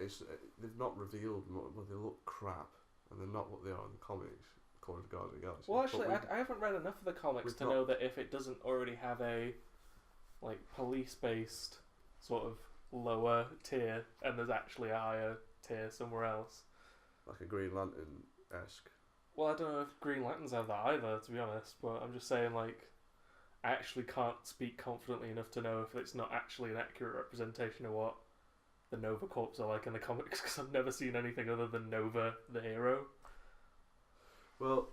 they've not revealed them. Well, they look crap, and they're not what they are in the comics, according to Guardians of the Galaxy. Well, actually, I haven't read enough of the comics to know that if it doesn't already have a like police-based sort of lower tier, and there's actually a higher tier somewhere else, like a Green Lantern-esque. Well, I don't know if Green Lanterns have that either, to be honest. But I'm just saying, like, I actually can't speak confidently enough to know if it's not actually an accurate representation of what the Nova Corps are like in the comics, because I've never seen anything other than Nova the hero. Well,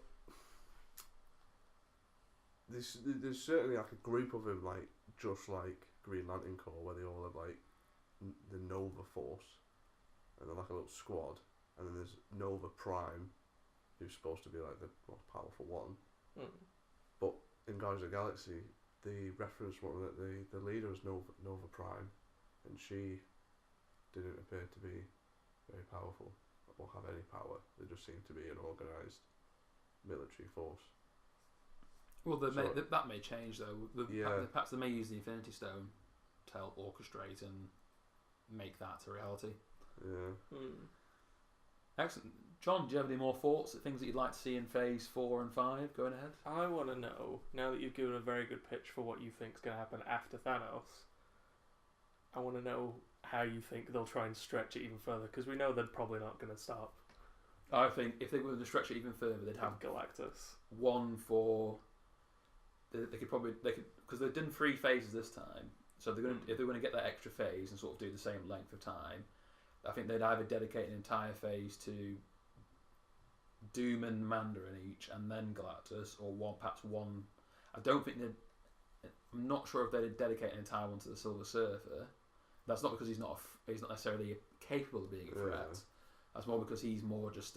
there's certainly like a group of them, like just like Green Lantern Corps, where they all have like the Nova Force, and they're like a little squad, and then there's Nova Prime, who's supposed to be like the most powerful one. But in Guardians of the Galaxy, the reference one that the leader was Nova Prime, and she didn't appear to be very powerful or have any power. They just seemed to be an organised military force. Well, that may change though. Perhaps they may use the Infinity Stone to help orchestrate and make that a reality. Yeah. Excellent. John, do you have any more thoughts, things that you'd like to see in Phase 4 and 5 going ahead? I want to know, now that you've given a very good pitch for what you think is going to happen after Thanos, I want to know how you think they'll try and stretch it even further, because we know they're probably not going to stop. I think if they were to stretch it even further, they'd have Galactus. One for... They could because they've done 3 phases this time, so if they're going to get that extra phase and sort of do the same length of time, I think they'd either dedicate an entire phase to Doom and Mandarin each, and then Galactus, or perhaps one. I don't think I'm not sure if they'd dedicate an entire one to the Silver Surfer. That's not because he's not necessarily capable of being a threat. Yeah. That's more because he's more just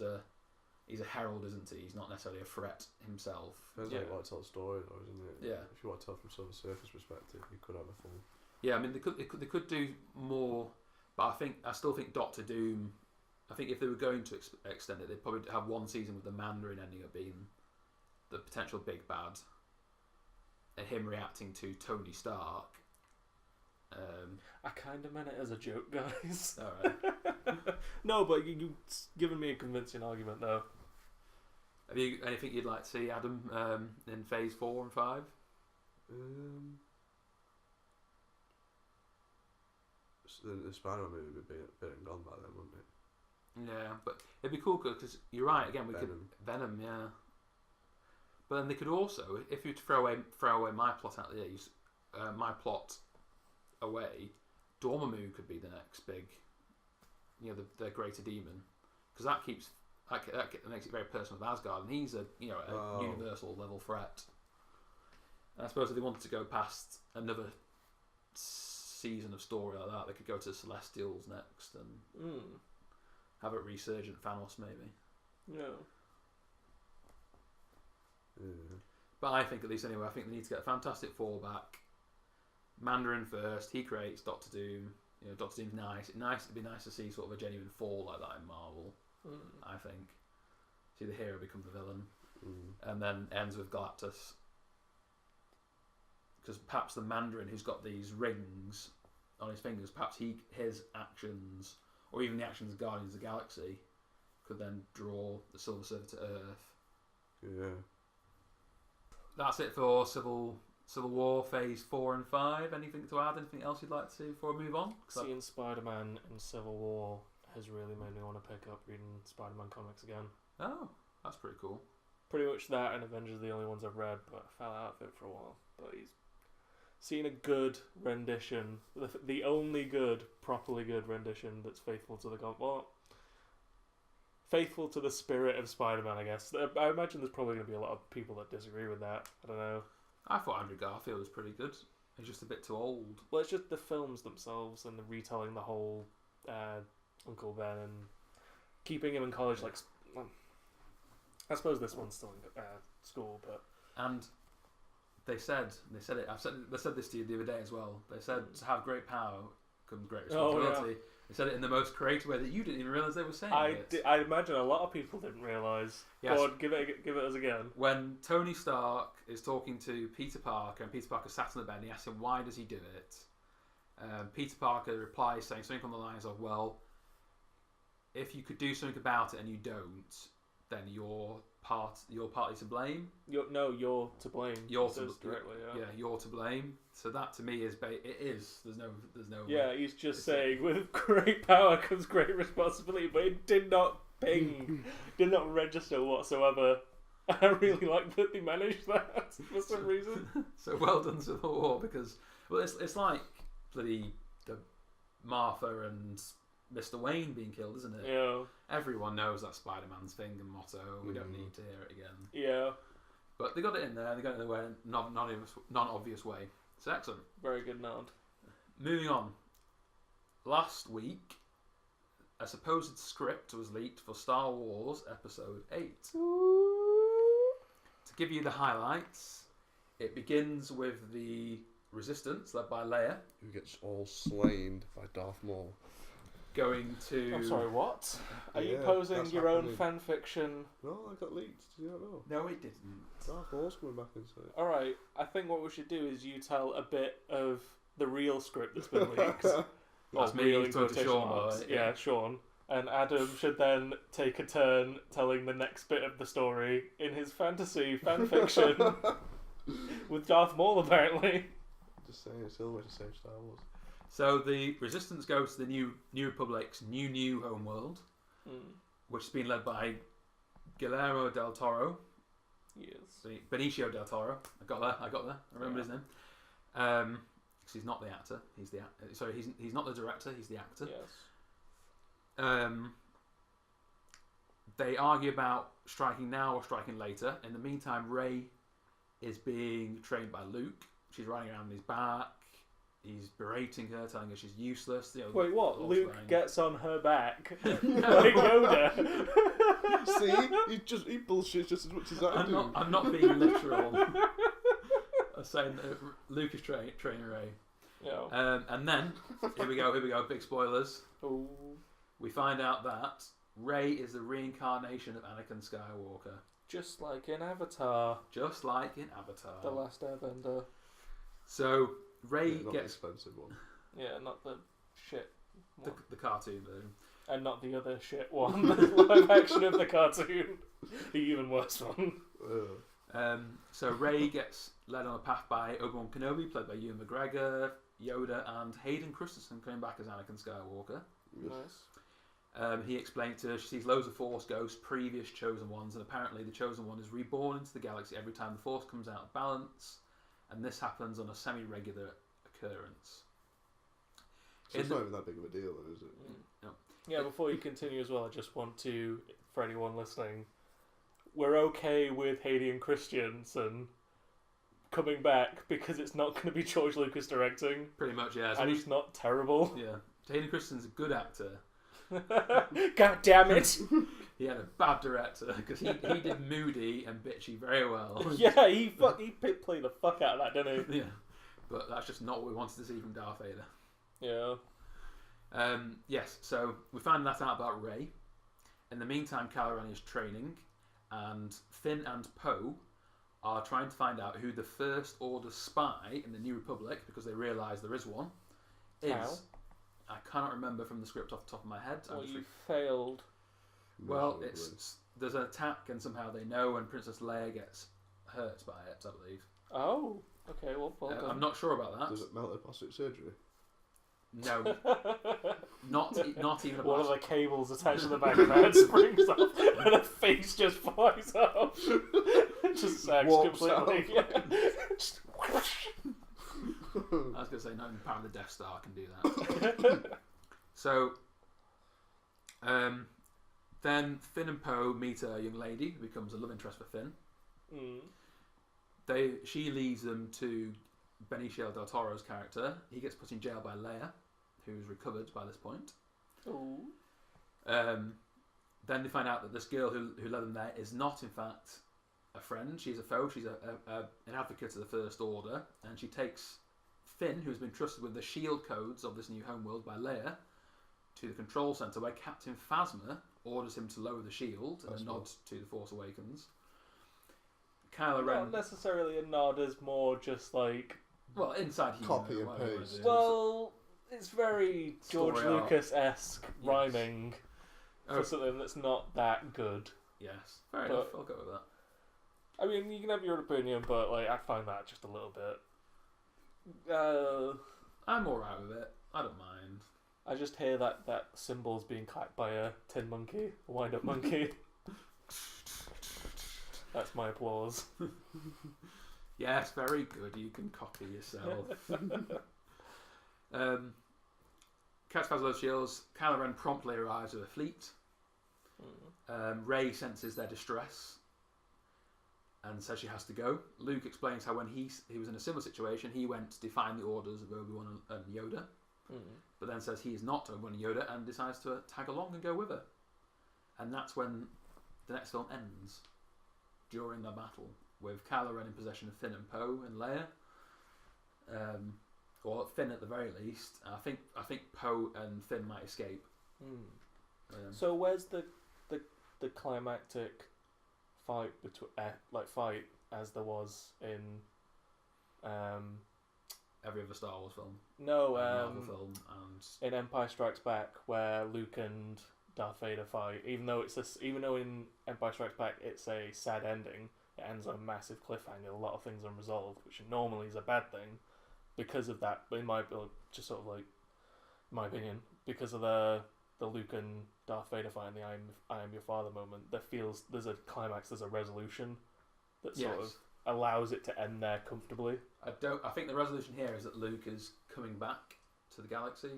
he's a herald, isn't he? He's not necessarily a threat himself. Depends how you want to tell the story, though, isn't it? Yeah. If you want to tell from Silver Surfer's perspective, you could have a full. Yeah, I mean they could do more, but I still think Doctor Doom. I think if they were going to extend it, they'd probably have one season with the Mandarin ending up being the potential big bad, and him reacting to Tony Stark. I kind of meant it as a joke, guys. All right. No, but you've given me a convincing argument, though. Have you anything you'd like to see, Adam, in Phase 4 and 5? The Spider-Man movie would be been and gone by then, wouldn't it? Yeah, but it'd be cool because you're right. Again, Venom, yeah. But then they could also, if you throw away my plot out there, my plot away, Dormammu could be the next big, the greater demon, because that makes it very personal with Asgard, and he's a universal level threat. And I suppose if they wanted to go past another season of story like that, they could go to Celestials next and have a resurgent Thanos maybe. Yeah. But I think, at least anyway, I think they need to get a Fantastic Four back. Mandarin first. He creates Doctor Doom. Doctor Doom's nice. It'd be nice to see sort of a genuine fall like that in Marvel. I think. See the hero become the villain, and then ends with Galactus. Because perhaps the Mandarin, who's got these rings on his fingers, perhaps his actions, or even the actions of Guardians of the Galaxy, could then draw the Silver Surfer to Earth. Yeah. That's it for Civil War Phase 4 and 5. Anything to add? Anything else you'd like to see before we move on? Seeing Spider-Man in Civil War has really made me want to pick up reading Spider-Man comics again. Oh, that's pretty cool. Pretty much that and Avengers are the only ones I've read, but I fell out of it for a while. But he's seen a good rendition, the only good, properly good rendition that's faithful to faithful to the spirit of Spider-Man, I guess. I imagine there's probably going to be a lot of people that disagree with that. I don't know. I thought Andrew Garfield was pretty good. He's just a bit too old. Well, it's just the films themselves and the retelling the whole Uncle Ben and keeping him in college. Like, I suppose this one's still in school, but and they said it. They said this to you the other day as well. They said to have great power comes great responsibility. Oh, yeah. They said it in the most creative way that you didn't even realise they were saying it. I imagine a lot of people didn't realise. Yes. Go on, give it us again. When Tony Stark is talking to Peter Parker, and Peter Parker sat on the bed, and he asks him why does he do it. Peter Parker replies saying something on the lines of, "Well, if you could do something about it and you don't, then you're partly to blame." You're to blame. You're to directly, yeah. You're to blame. So that to me is it is. There's no. Yeah, he's just saying with great power comes great responsibility, but it did not ping, did not register whatsoever. I really like that they managed that for some reason. So well done Civil War, because it's like bloody the Martha and Mr. Wayne being killed, isn't it? Yeah. Everyone knows that Spider-Man's thing and motto. We don't need to hear it again. Yeah. But they got it in there. They got it in a non-obvious way. It's excellent. Very good nod. Moving on. Last week, a supposed script was leaked for Star Wars Episode 8. To give you the highlights, It begins with the Resistance, led by Leia, Who gets all slain by Darth Maul. going to... I'm sorry, what? Are you Yeah, posing that's your own happening. fan fiction? No, I got leaked. Did you not know? No, it didn't. Darth Maul's coming back into it. Alright, I think what we should do is you tell a bit of the real script that's been leaked. That's me real in talking to quotation Sean marks. about it, Yeah, Sean. And Adam should then take a turn telling the next bit of the story in his fantasy fanfiction with Darth Maul, apparently. Just saying, it's still the same Star Wars. So the Resistance goes to the New Republic's new homeworld, which has been led by Guillermo del Toro. Yes. Benicio del Toro. I got there. I remember his name. Because he's not the actor. He's the sorry. He's not the director. He's the actor. Yes. They argue about striking now or striking later. In the meantime, Rey is being trained by Luke. She's riding around on his back. He's berating her, telling her she's useless. You know, Wait, what? all Luke fine. gets on her back like Yoda. See, he bullshits just as much as I do. I'm not being literal. I'm saying that Luke is training Rey. Yeah. And then here we go. Big spoilers. Oh. We find out that Rey is the reincarnation of Anakin Skywalker, Just like in Avatar, just like in Avatar. The Last Airbender. So Rey Yeah, not the gets expensive one. Yeah, not the shit one. the cartoon version. And not the other shit one. The live action of the cartoon. The even worse one. So Rey gets led on a path by Obi-Wan Kenobi, played by Ewan McGregor, Yoda, and Hayden Christensen coming back as Anakin Skywalker. Nice. He explained to her she sees loads of Force ghosts, previous chosen ones, and apparently the chosen one is reborn into the galaxy every time the Force comes out of balance, and this happens on a semi-regular occurrence. So it's not even that big of a deal, then, is it? No. Yeah, before you continue as well, I just want to, for anyone listening, we're okay with Hayden Christensen coming back because it's not going to be George Lucas directing, Pretty much, yeah. So and he's not terrible. yeah. Hayden Christensen's a good actor. God damn it! He had a bad director because he did Moody and Bitchy very well. Yeah, he played the fuck out of that, didn't he? Yeah, but that's just not what we wanted to see from Darth Vader. Yeah. Yes, so we find that out about Rey. In the meantime, Kylo Ren is training, and Finn and Poe are trying to find out who the First Order spy in the New Republic, because they realise there is one, is. How? I cannot remember from the script off the top of my head. Well, you failed. Well, there's an attack, and somehow they know, and Princess Leia gets hurt by it, I believe. Oh, okay, well done. I'm not sure about that. Does it melt her plastic surgery? No, not even a One of blast. the cables attached to the back of her head springs off, and her face just flies off. Just sags Warps completely. Yeah. Just I was going to say, not even part of the Death Star can do that. So, then Finn and Poe meet a young lady who becomes a love interest for Finn. She leads them to Benicio del Toro's character. He gets put in jail by Leia, who's recovered by this point. Ooh. Then they find out that this girl who led them there is not, in fact, a friend. She's a foe. She's an advocate of the First Order, and she takes Finn, who's been trusted with the shield codes of this new homeworld by Leia, to the control center where Captain Phasma orders him to lower the shield in a nod to The Force Awakens. Kylo Ren... Not necessarily a nod, as more just like... Well, inside humor. Copy and whatever it paste. is. Well, it's very George Story arc. Lucas-esque Yes. rhyming Oh, for something that's not that good. yes. Fair enough. I'll go with that. I mean, you can have your opinion, but like I find that just a little bit... I'm alright with it. I don't mind. I just hear that cymbal's being clapped by a tin monkey, a wind-up monkey. That's my applause. Yes, very good. You can copy yourself. Catch Phasma's shields. Kylo Ren promptly arrives with a fleet. Rey senses their distress and says she has to go. Luke explains how when he was in a similar situation, he went defying the orders of Obi-Wan and Yoda, but then says he is not Obi-Wan and Yoda and decides to tag along and go with her. And that's when the next film ends, during the battle. with Kylo Ren in possession of Finn and Poe and Leia, or Finn at the very least. I think Poe and Finn might escape. So where's the climactic fight between fight as there was in every other Star Wars film? No, Marvel film, and in Empire Strikes Back where Luke and Darth Vader fight. Even though in Empire Strikes Back it's a sad ending, it ends on a massive cliffhanger. A lot of things unresolved, which normally is a bad thing. Because of that, but in my just sort of like my opinion, because of the Luke and Darth Vader fight and the I am your father moment, there's a climax, there's a resolution that sort of allows it to end there comfortably. I think the resolution here is that Luke is coming back to the galaxy.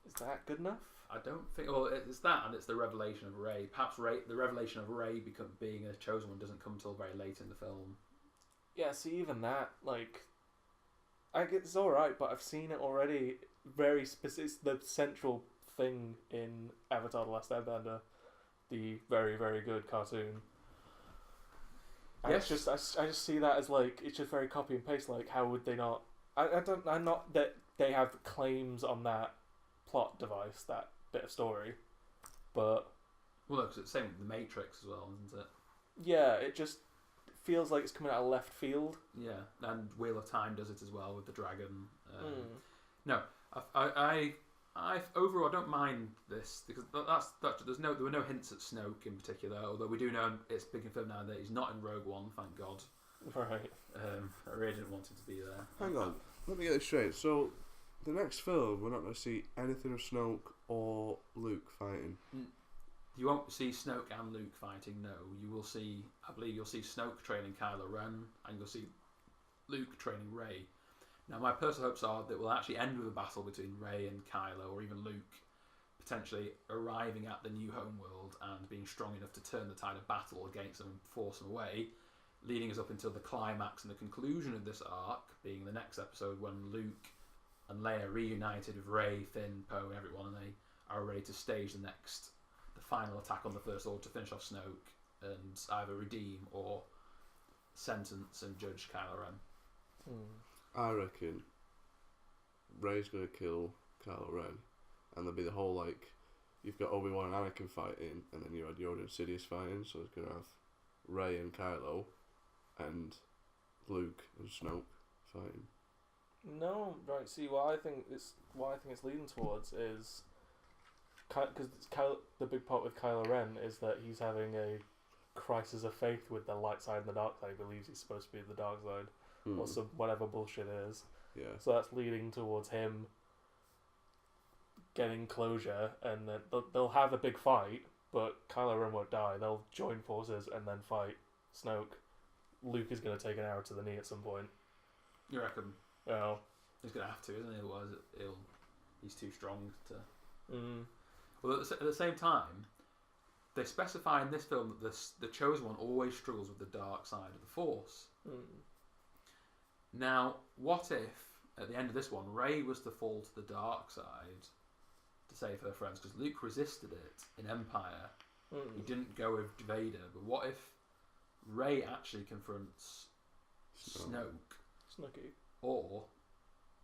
Is that good enough? I don't think. Well, it's that, and it's the revelation of Rey. Perhaps the revelation of Rey being a chosen one doesn't come until very late in the film. Yeah, see, even that, like, it's all right, but I've seen it already. Very specific. It's the central thing in Avatar: The Last Airbender, the very, very good cartoon. And Yes. it's just I just see that as like it's just very copy and paste. Like, how would they not? I'm not that they have claims on that plot device, that bit of story, but Well, because it's the same with the Matrix as well, isn't it? yeah, it just feels like it's coming out of left field. Yeah, and Wheel of Time does it as well with the dragon. No, I overall I don't mind this because there were no hints at Snoke in particular. Although we do know it's big confirmed now that he's not in Rogue One, thank God. Right. I really didn't want him to be there. Hang on, let me get this straight. So, the next film, we're not going to see anything of Snoke or Luke fighting. You won't see Snoke and Luke fighting. No, you will see. I believe you'll see Snoke training Kylo Ren, and you'll see Luke training Rey. Now, my personal hopes are that we'll actually end with a battle between Rey and Kylo, or even Luke, potentially arriving at the new homeworld and being strong enough to turn the tide of battle against them and force them away, leading us up until the climax and the conclusion of this arc, being the next episode when Luke and Leia reunited with Rey, Finn, Poe, and everyone, and they are ready to stage the final attack on the First Order to finish off Snoke and either redeem or sentence and judge Kylo Ren. I reckon Rey's going to kill Kylo Ren, and there'll be the whole, like, you've got Obi-Wan and Anakin fighting, and then you had Yoda and Sidious fighting, so it's going to have Rey and Kylo, and Luke and Snoke fighting. No, right. See, what I think it's leading towards is because the big part with Kylo Ren is that he's having a crisis of faith with the light side and the dark side. He believes he's supposed to be the dark side, or some whatever bullshit it is. Yeah. So that's leading towards him getting closure, and then they'll have a big fight, but Kylo Ren won't die. They'll join forces and then fight Snoke. Luke is going to take an arrow to the knee at some point. You reckon? Well, he's going to have to, isn't he? Otherwise, he's too strong to. Well, at the same time, they specify in this film that the chosen one always struggles with the dark side of the Force. Now, what if at the end of this one, Rey was to fall to the dark side to save her friends? Because Luke resisted it in Empire. He didn't go with Vader. But what if Rey actually confronts Snoke? Snooky. Or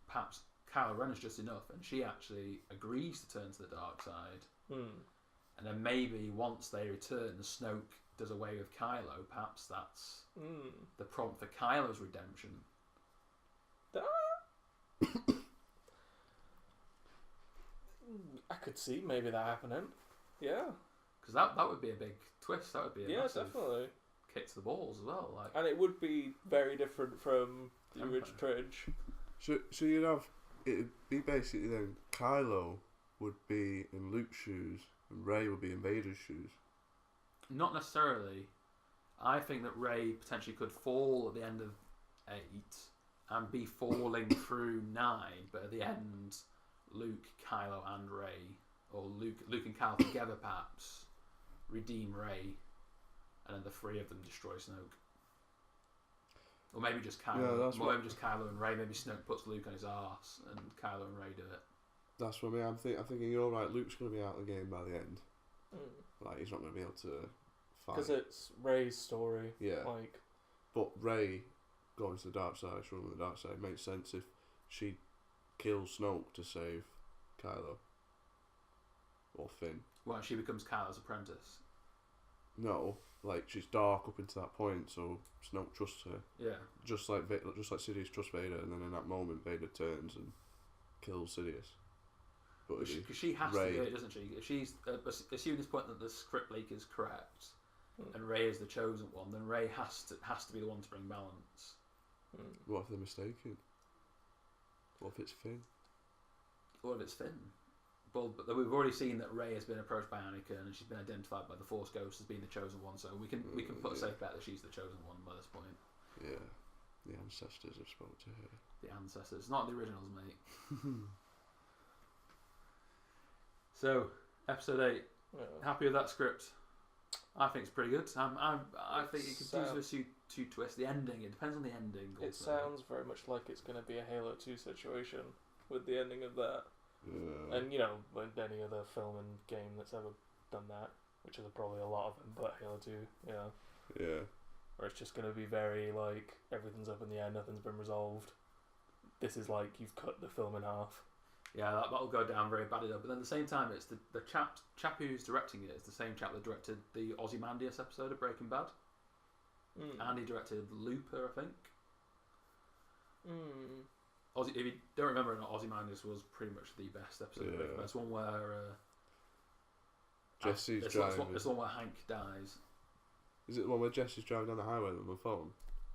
perhaps Kylo Ren is just enough and she actually agrees to turn to the dark side. And then maybe once they return, Snoke does away with Kylo. Perhaps that's the prompt for Kylo's redemption. I could see maybe that happening. Yeah. Because that would be a big twist. That would be a massive definitely kick to the balls as well. Like, and it would be very different from the original trilogy. So you'd have, it'd be basically then Kylo would be in Luke's shoes and Rey would be in Vader's shoes. not necessarily. I think that Rey potentially could fall at the end of 8 and be falling through 9, but at the end, Luke, Kylo, and Rey, or Luke and Kylo together perhaps, redeem Rey, and then the three of them destroy Snoke. Or maybe just Kylo. Yeah, maybe just Kylo and Rey. Maybe Snoke puts Luke on his arse, and Kylo and Rey do it. That's what I mean. I'm thinking, you're right. Luke's going to be out of the game by the end. Like, he's not going to be able to fight. Because it's Rey's story. Yeah. Like, But Rey going to the dark side, running the dark side, makes sense if she kills Snoke to save Kylo or Finn. Well, she becomes Kylo's apprentice. No, like she's dark up into that point, so Snoke trusts her. Yeah. Just like Sidious trusts Vader, and then in that moment Vader turns and kills Sidious. But Because she has to do it, doesn't she? If she's assuming this point that the script leak is correct, and Rey is the chosen one, then Rey has to be the one to bring balance. What if they're mistaken? What if it's Finn? What if it's Finn? Well, but we've already seen that Rey has been approached by Anakin, and she's been identified by the Force Ghost as being the chosen one. So we can put a safe bet that she's the chosen one by this point. Yeah, the ancestors have spoke to her. The ancestors, not the originals, mate. So, episode 8. Yeah. Happy with that script? I think it's pretty good. I think it could use a few twists. The ending, it depends on the ending. It sounds very much like it's going to be a Halo 2 situation with the ending of that. Yeah. And, you know, like any other film and game that's ever done that, which is probably a lot of them, but Halo 2, you know. Yeah. Where it's just going to be very, like, everything's up in the air, nothing's been resolved. This is like you've cut the film in half. Yeah, that'll go down very badly though. But then at the same time, it's the chap who's directing it is the same chap that directed the Ozymandias episode of Breaking Bad. And he directed Looper, I think. If you don't remember, Ozymandias was pretty much the best episode of Breaking Bad. It's one where Jesse's it's driving. It's the one where Hank dies. Is it the one where Jesse's driving down the highway with the phone?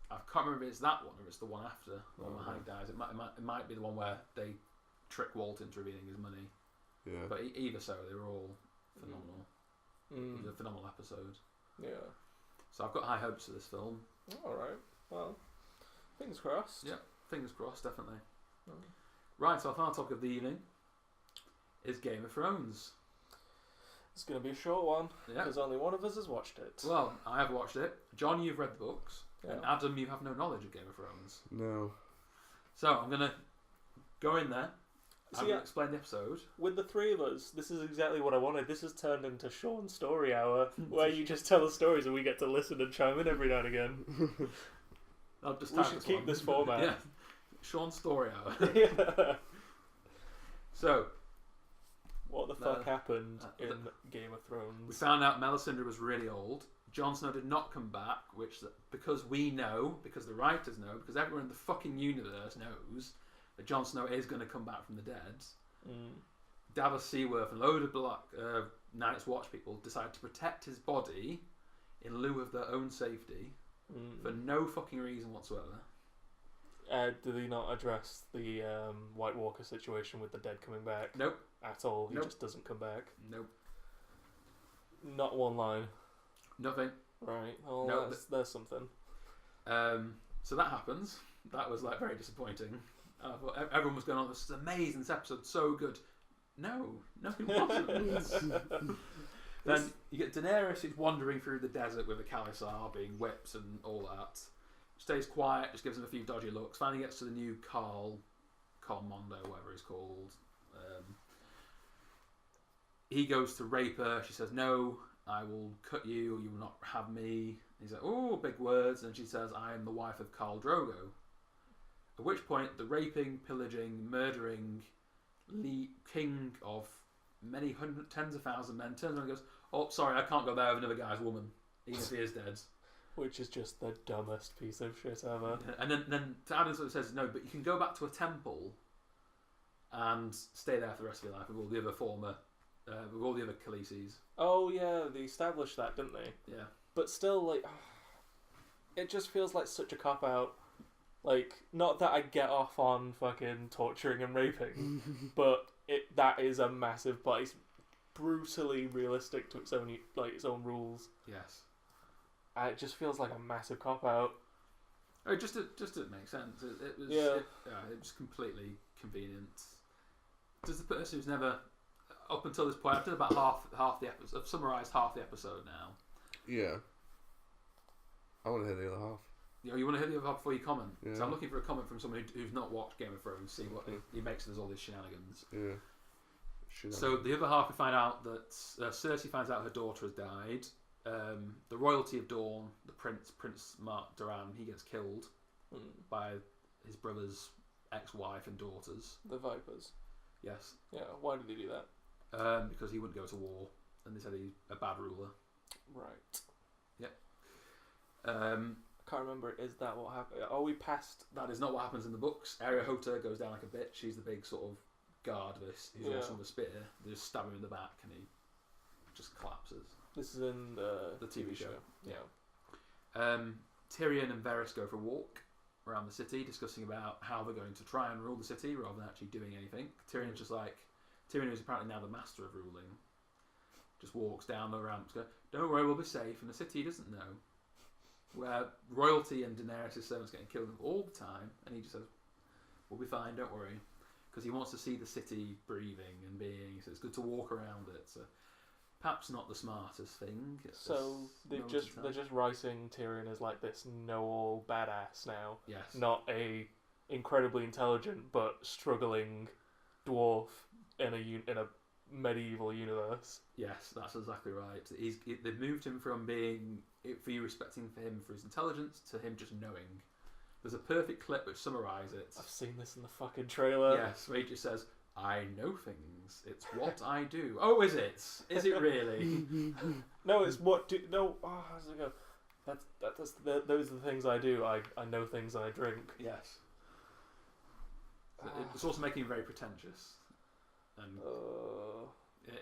I can't remember if it's that one or it's the one after, the one where Hank dies. It might be the one where they trick Walt into revealing his money. Yeah. But either so, they were all phenomenal. It was a phenomenal episode. Yeah. So I've got high hopes for this film. Alright. Well, fingers crossed. Yeah, fingers crossed, definitely. Mm. Right, so our final topic of the evening is Game of Thrones. It's going to be a short one, Yeah. because only one of us has watched it. Well, I have watched it. John, you've read the books. Yeah. And Adam, you have no knowledge of Game of Thrones. No. So I'm going to go in there. I'm going to explain the episode. With the three of us, this is exactly what I wanted. This has turned into Sean's Story Hour, where you just tell the stories and we get to listen and chime in every now and again. We should keep this format. Yeah. Sean's Story Hour. Yeah. So, what the fuck happened in Game of Thrones? we found out Melisandre was really old. Jon Snow did not come back, which, because we know, because the writers know, because everyone in the fucking universe knows that Jon Snow is going to come back from the dead. Davos Seaworth and a load of Black Night's Watch people decided to protect his body in lieu of their own safety for no fucking reason whatsoever. Did he not address the White Walker situation with the dead coming back? Nope. At all? He Nope. just doesn't come back? Nope. Not one line. Nothing. Right. Well, No, there's something. So that happens. That was like very disappointing. Everyone was going on, this is amazing, this episode's so good. No, it wasn't. Then you get Daenerys who's wandering through the desert with a Khalisar being whipped and all that. Stays quiet, just gives him a few dodgy looks. Finally gets to the new Carl Mondo, whatever he's called. He goes to rape her. She says, no, I will cut you or you will not have me. He's like, oh, big words. And she says, I am the wife of Khal Drogo. At which point, the raping, pillaging, murdering king of many tens of thousands of men turns around and goes, oh, sorry, I can't go there with another guy's woman, even if he is dead. Which is just the dumbest piece of shit ever. Yeah. And then to Adam sort of says, no, but you can go back to a temple and stay there for the rest of your life with all the other with all the other Khaleesi's. Oh yeah, they established that, didn't they? Yeah. But still, like, it just feels like such a cop out. Like, not that I get off on fucking torturing and raping, but that is a massive place, brutally realistic to its own rules. Yes. It just feels like a massive cop out. Oh, just didn't make sense. It was it was completely convenient. Does the person who's never up until this point, I've done about half the episode. I've summarised half the episode now. Yeah. I want to hear the other half. You want to hear the other half before you comment? Yeah. So I'm looking for a comment from someone who's not watched Game of Thrones, see what he makes of all these shenanigans. Yeah. So the other half, we find out that Cersei finds out her daughter has died. the royalty of Dawn, the Prince Mark Duran, he gets killed by his brother's ex-wife and daughters. The Vipers. Yes. Yeah. Why did he do that? Because he wouldn't go to war, and they said he's a bad ruler. Right. Yep. I can't remember. Is that what happened? Are we past? That is not what happens in the books. Arya Hota goes down like a bitch. She's the big sort of guard of this, who's also with a spear. They just stab him in the back, and he just collapses. This is in the TV show. Yeah. Tyrion and Varys go for a walk around the city, discussing about how they're going to try and rule the city rather than actually doing anything. Tyrion's just like, Tyrion, who's apparently now the master of ruling, just walks down the ramps, go, "Don't worry, we'll be safe." And the city doesn't know. Where royalty and Daenerys' servants getting killed all the time, and he just says, "We'll be fine, don't worry," because he wants to see the city breathing and being. He says it's good to walk around it. So perhaps not the smartest thing. So they're just writing Tyrion as like this know-all badass now. Yes. Not a incredibly intelligent but struggling dwarf in a medieval universe. Yes, that's exactly right. They've moved him from being for you respecting for him for his intelligence to him just knowing. There's a perfect clip which summarises it. I've seen this in the fucking trailer. Yes, where he just says, "I know things. It's what I do." Oh, is it? Is it really? No, it's what do. No, how does it go? Those are the things I do. I know things and I drink. Yes. So it's also making him very pretentious, and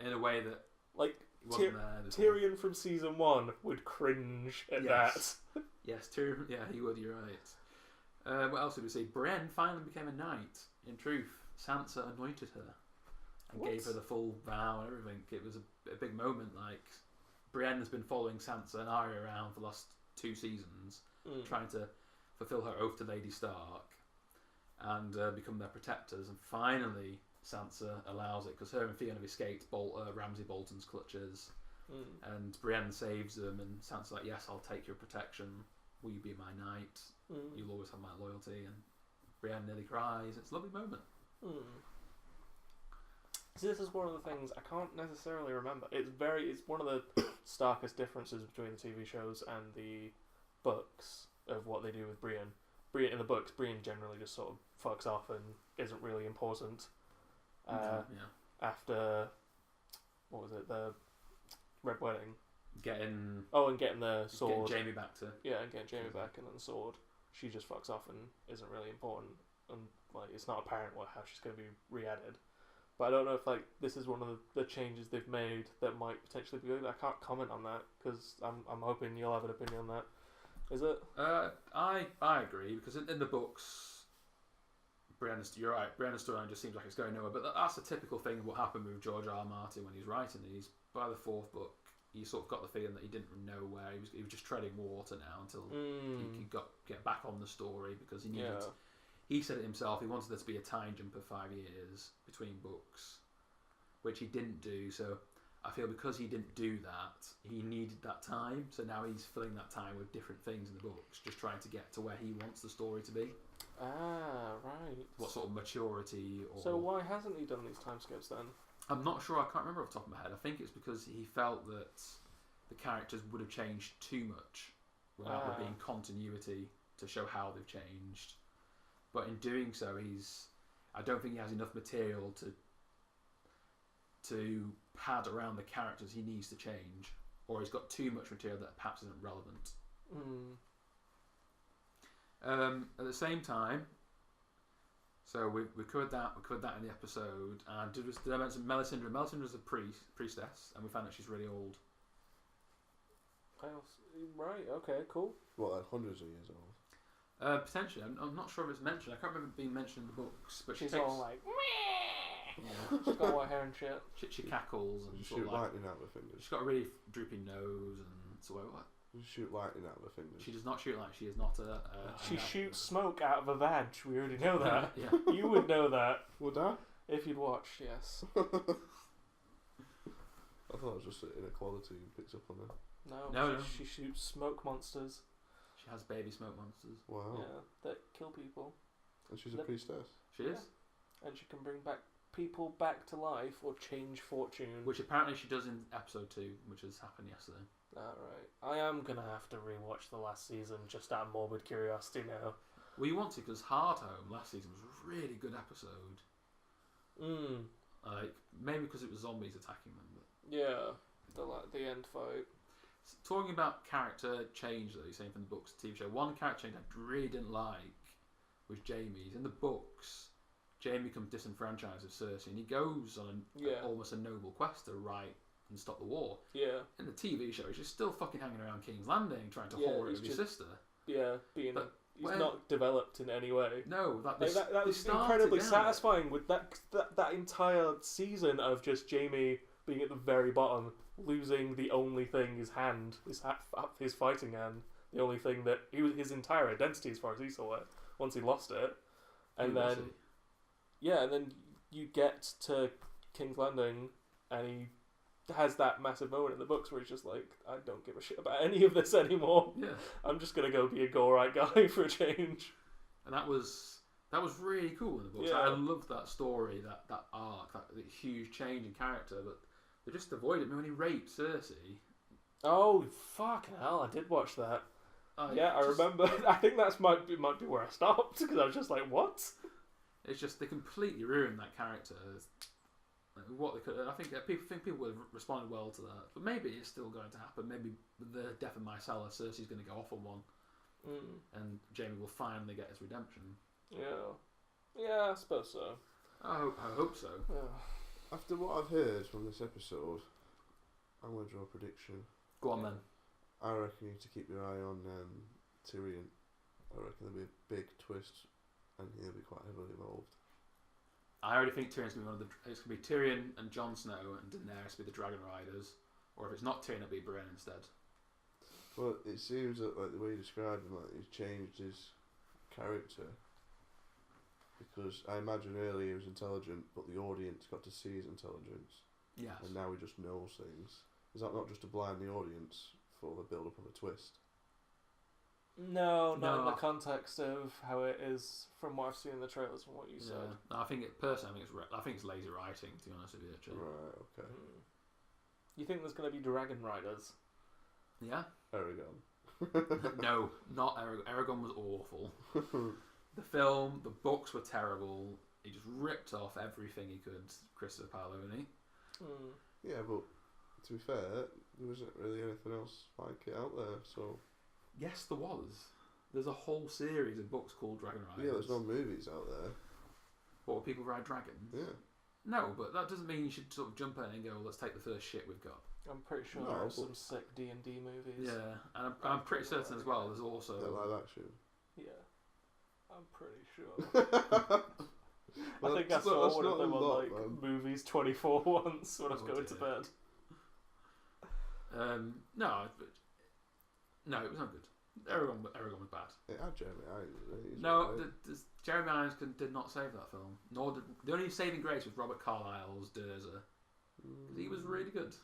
in a way that like wasn't there. Tyrion from season 1 would cringe at that. Yes, Tyrion. Yeah, he would. You're right. What else did we see? Brienne finally became a knight. In truth, Sansa anointed her and gave her the full vow and everything. It was a big moment. Like, Brienne has been following Sansa and Arya around for the last 2 seasons, trying to fulfill her oath to Lady Stark and become their protectors. And finally, Sansa allows it because her and Theon have escaped Ramsay Bolton's clutches. And Brienne saves them, and Sansa's like, "Yes, I'll take your protection. Will you be my knight? You'll always have my loyalty." And Brienne nearly cries. It's a lovely moment. See, this is one of the things I can't necessarily remember. It's one of the starkest differences between the TV shows and the books of what they do with Brienne. In the books, Brienne generally just sort of fucks off and isn't really important. After, what was it, the Red Wedding? Getting the sword. Getting Jaime back to... Yeah, and getting Jaime back and then the sword. She just fucks off and isn't really important. And like, it's not apparent how she's going to be re-added. But I don't know if like this is one of the changes they've made that might potentially be good. I can't comment on that because I'm hoping you'll have an opinion on that. Is it? I agree because in the books, you're right. Brienne's storyline just seems like it's going nowhere. But that's a typical thing of what happened with George R. R. Martin when he's writing these. By the 4th book, you sort of got the feeling that he didn't know where he was just treading water now until he could get back on the story because he needed. Yeah. He said it himself. He wanted there to be a time jump of 5 years between books, which he didn't do. So I feel because he didn't do that, he needed that time. So now he's filling that time with different things in the books, just trying to get to where he wants the story to be. Ah, right. What sort of maturity? So why hasn't he done these time skips then? I'm not sure. I can't remember off the top of my head. I think it's because he felt that the characters would have changed too much without there being continuity to show how they've changed. But in doing so, I don't think he has enough material to pad around the characters he needs to change, or he's got too much material that perhaps isn't relevant. At the same time, so we covered that. We covered that in the episode. And did I mention Melisandre? Melisandre's a priestess, and we found out she's really old. Right. Okay. Cool. What, like hundreds of years old? Potentially, I'm not sure if it's mentioned. I can't remember it being mentioned in the books, but she's all like, yeah. She's got white hair and shit. She cackles and shoot lightning out of her fingers. She's got a really droopy nose and so what? You shoot lightning out of her fingers. She does not shoot lightning. She is not she shoots smoke out of a vag. We already know that. Yeah. You would know that. Would I? If you'd watched, yes. I thought it was just an inequality you picked up on her. No. She shoots smoke monsters. She has baby smoke monsters. Wow. Yeah, that kill people. And she's a priestess. She is? Yeah. And she can bring back people back to life or change fortune. Which apparently she does in episode 2, which has happened yesterday. Alright. I am going to have to rewatch the last season just out of morbid curiosity now. Well, you want to, because Hard Home last season was a really good episode. Like, maybe because it was zombies attacking them. But Yeah, the end fight. talking about character change, though, you're saying from the books to TV show, one character change I really didn't like was Jaime's. In the books, Jaime becomes disenfranchised of Cersei, and he goes on almost a noble quest to right and stop the war. Yeah. In the TV show, he's just still fucking hanging around King's Landing, trying to haul her with his sister. Yeah, he's not developed in any way. No, that was incredibly satisfying with that entire season of just Jaime being at the very bottom, losing the only thing, his hand, his fighting hand, the only thing that his entire identity as far as he saw it. Once he lost it, and then you get to King's Landing, and he has that massive moment in the books where he's just like, I don't give a shit about any of this anymore. Yeah, I'm just gonna go be a go-right guy for a change. And that was really cool in the books. Yeah. I loved that story, that arc, that huge change in character. But they just avoided it. I mean, when he raped Cersei. Oh fucking hell! I did watch that. I remember. I think that might be where I stopped because I was just like, what? It's just they completely ruined that character. What they could, I think people would have responded well to that, but maybe it's still going to happen. Maybe with the death of Myrcella, Cersei's going to go off on one, and Jaime will finally get his redemption. Yeah, I suppose so. I hope so. Yeah. After what I've heard from this episode, I'm going to draw a prediction. Go on then. I reckon you need to keep your eye on Tyrion. I reckon there'll be a big twist, and he'll be quite heavily involved. I already think Tyrion's going to be it's going to be Tyrion and Jon Snow and Daenerys be the Dragon Riders, or if it's not Tyrion, it'll be Brienne instead. Well, it seems that like the way you described him, like he's changed his character. Because I imagine earlier he was intelligent, but the audience got to see his intelligence. Yes. And now he just knows things. Is that not just to blind the audience for the build-up of a twist? No, not in the context of how it is from what I've seen in the trailers and what you said. No, I think it's lazy writing, to be honest with you. Actually. Right. Okay. You think there's going to be Dragon Riders? Yeah. Aragon. No, not Aragon. Aragon was awful. The film, the books were terrible. He just ripped off everything he could, Christopher Paolini. Yeah, but to be fair, there wasn't really anything else like it out there, so... Yes, there was. There's a whole series of books called Dragon Riders. Yeah, there's no movies out there. What, people ride dragons? Yeah. No, but that doesn't mean you should sort of jump in and go, let's take the first shit we've got. I'm pretty sure there are some sick D&D movies. Yeah, and I'm pretty certain as well there's also... They're live action. Yeah. I'm pretty sure. I think I saw one of them on Movies 24 once when I was going to bed. No, it was not good. Aragon was bad. It had Jeremy Irons. No, Jeremy Irons did not save that film. Nor did the only saving grace was Robert Carlyle's Durza. He was really good.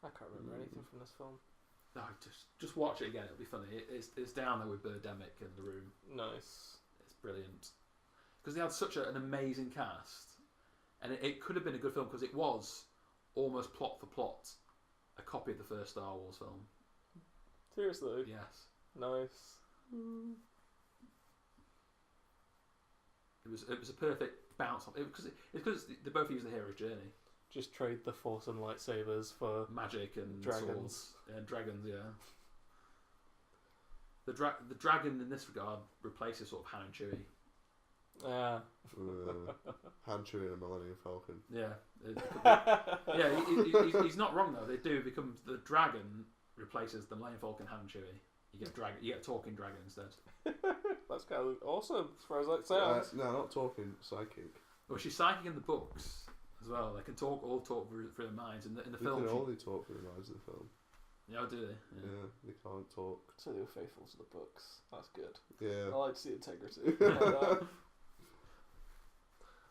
I can't remember anything from this film. No, just watch it again. It'll be funny. It's down there with Birdemic in the room. Nice. It's brilliant because they had such an amazing cast, and it could have been a good film because it was almost plot for plot a copy of the first Star Wars film. Seriously? Yes. Nice. It was a perfect bounce off. It's because they both use the hero's journey. Just trade the Force and lightsabers for magic and dragons. Swords. Yeah, dragons, yeah. The dragon in this regard replaces sort of Han and Chewie. Han, Chewie and Millennium Falcon. Yeah. He's not wrong though. They do become the dragon replaces the Millennium Falcon, Han and Chewie. You get a talking dragon instead. That's kind of awesome as far as that sounds. No, not talking psychic. Well, she's psychic in the books as well. They can talk through their minds. In the film, they can only talk through the minds of the film. Yeah, do they? Yeah, they can't talk. So they were faithful to the books. That's good. Yeah. I like to see integrity. Like that.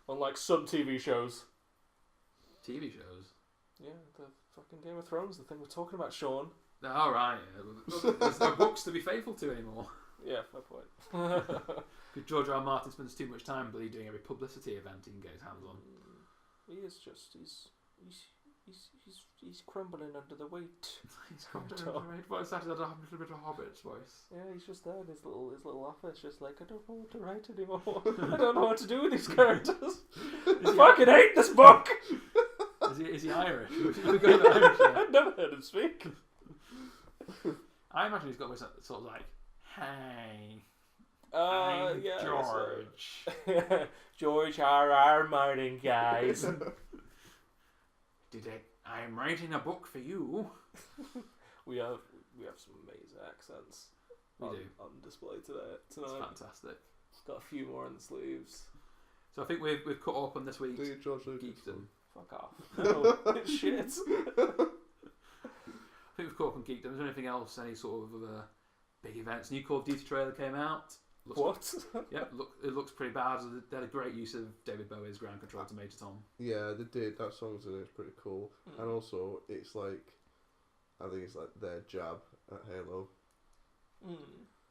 Unlike some TV shows. TV shows? Yeah, the fucking Game of Thrones, the thing we're talking about, Sean. All right. Yeah. There's no books to be faithful to anymore. Yeah, fair point. Because George R. R. Martin spends too much time bloody doing every publicity event he can get his hands on. He is just he's crumbling under the weight. He's confident in the right voice. Actually, a little bit of Hobbit's voice. Yeah, he's just there in his little office, just like, I don't know what to write anymore. I don't know what to do with these characters. I fucking hate this book. Is he Irish? Irish, yeah. I've never heard him speak. I imagine he's got this sort of like, hey, I'm yeah, George. George R.R. Martin, guys. I'm writing a book for you. we have some amazing accents. We do on display tonight. It's fantastic. Got a few more in the sleeves. So I think we've cut up on this week's George Lucas Geekdom. Fuck off. No, it's shit. I think we've caught up on Geekdom. Is there anything else? Any sort of big events? New Call of Duty trailer came out. What? It looks pretty bad. They had a great use of David Bowie's Ground Control to Major Tom. Yeah, they did. That song's in it. It's pretty cool. And also, it's like, I think it's like their jab at Halo.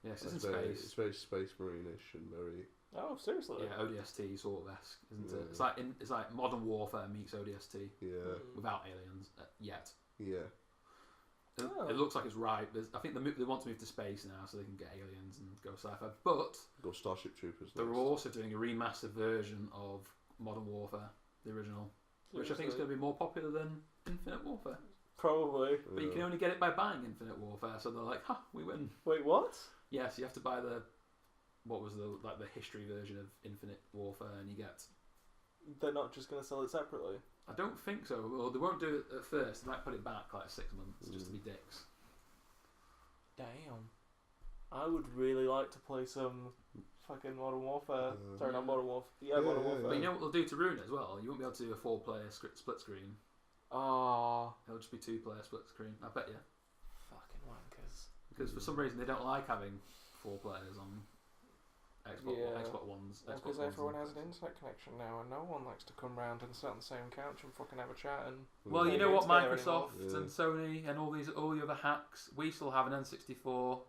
Yes, it's in space. space. It's very Space Marine-ish and very... Oh, seriously? Yeah, ODST sort of esque, isn't it? Yeah. It's like Modern Warfare meets ODST. Yeah. Without aliens yet. Yeah. It looks like it's right. I think they want to move to space now so they can get aliens and go sci-fi. But Go Starship Troopers. they're also doing a remastered version of Modern Warfare, the original, which I think is going to be more popular than Infinite Warfare. Probably. But you can only get it by buying Infinite Warfare, so they're like, "Ha, we win." Wait, what? Yes, you have to buy the history version of Infinite Warfare, and you get. They're not just going to sell it separately. I don't think so. Well, they won't do it at first. They might put it back like 6 months just to be dicks. Damn. I would really like to play some fucking Modern Warfare. Sorry, not Modern Warfare. Yeah, Modern Warfare. But you know what they'll do to ruin it as well? You won't be able to do a 4-player split screen. Oh. It'll just be 2-player split screen. I bet you. Fucking wankers. Because for some reason they don't like having 4 players on Xbox Ones. Because everyone has an internet connection now, and no one likes to come round and sit on the same couch and fucking have a chat. And well, you know what, Microsoft anymore. and Sony and all the other hacks, we still have an N64.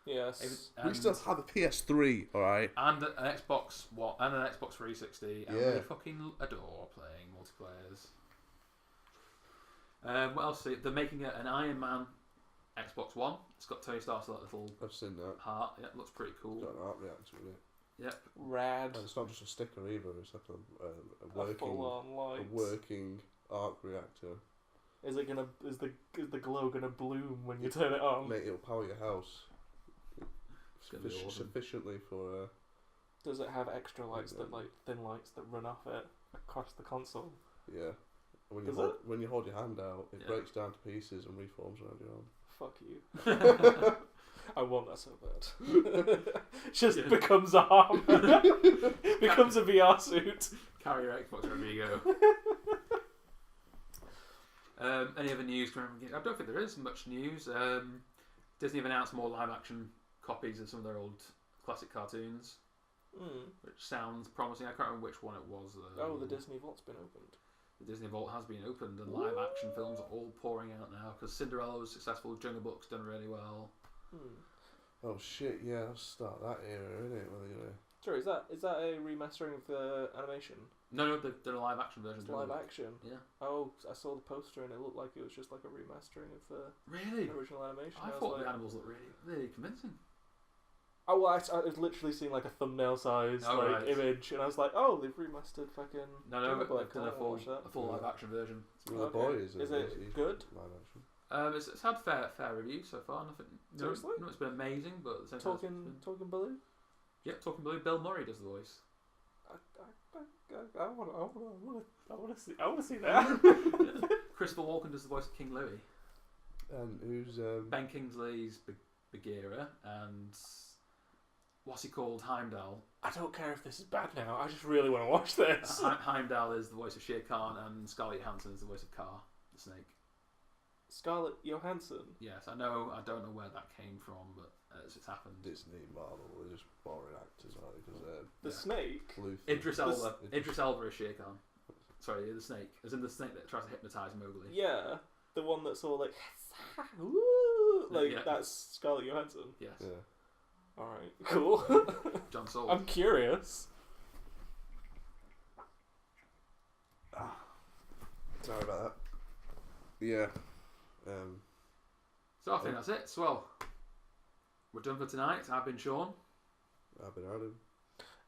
Yes. We still have a PS3, alright? And an Xbox and an Xbox 360, and we fucking adore playing multiplayers. What else? They're making an Iron Man Xbox One. It's got Tony Stark's little I've seen that. heart. Yeah, looks pretty cool. It's got an art reactor with it. Yep. Rad. And it's not just a sticker either. It's like a full-on lights. working arc reactor. Is the glow gonna bloom when you turn it on? Mate, it'll power your house. Awesome. Sufficiently for. Does it have extra lights thin lights that run off it across the console? Yeah. When you hold your hand out, it breaks down to pieces and reforms around your arm. Fuck you. I want that so bad. Just becomes a arm. Becomes a VR suit. Carry your Xbox wherever you go. Any other news? I don't think there is much news. Disney have announced more live action copies of some of their old classic cartoons, which sounds promising. I can't remember which one it was. The Disney Vault's been opened. The Disney Vault has been opened, and live action films are all pouring out now because Cinderella was successful, Jungle Book's done really well. Oh shit! Yeah, let's start that era, isn't it? Sorry, is that a remastering of the animation? No, they've done a live action version. It's live action. Yeah. Oh, I saw the poster and it looked like it was just like a remastering of the original animation. I thought the animals looked really, really convincing. Oh well, I was literally seeing like a thumbnail size image, and I was like, oh, they've remastered fucking. No, they've done a full live action version. The boy is it good? Live action. It's had fair reviews so far. Nothing. Seriously? No, it's been amazing, but at the same time, Talking Baloo. Yep, Talking Baloo. Bill Murray does the voice. I want to see that. Christopher Walken does the voice of King Louie. And who's Ben Kingsley's Bagheera, and what's he called? Heimdall. I don't care if this is bad now. I just really want to watch this. Heimdall is the voice of Shere Khan, and Scarlett Johansson is the voice of Kaa, the snake. Scarlett Johansson. Yes, I know. I don't know where that came from, but it's happened. Disney, Marvel, they're just boring actors, aren't they? Because the snake. Idris Elba. Idris Elba is Shere Khan. Sorry, the snake. As in the snake that tries to hypnotise Mowgli. Yeah, the one that's all like, that's Scarlett Johansson. Yes. Yeah. Alright, cool. John sold. I'm curious. Sorry about that. Yeah. So I think that's it. So, well, we're done for tonight. I've been Sean. I've been Adam.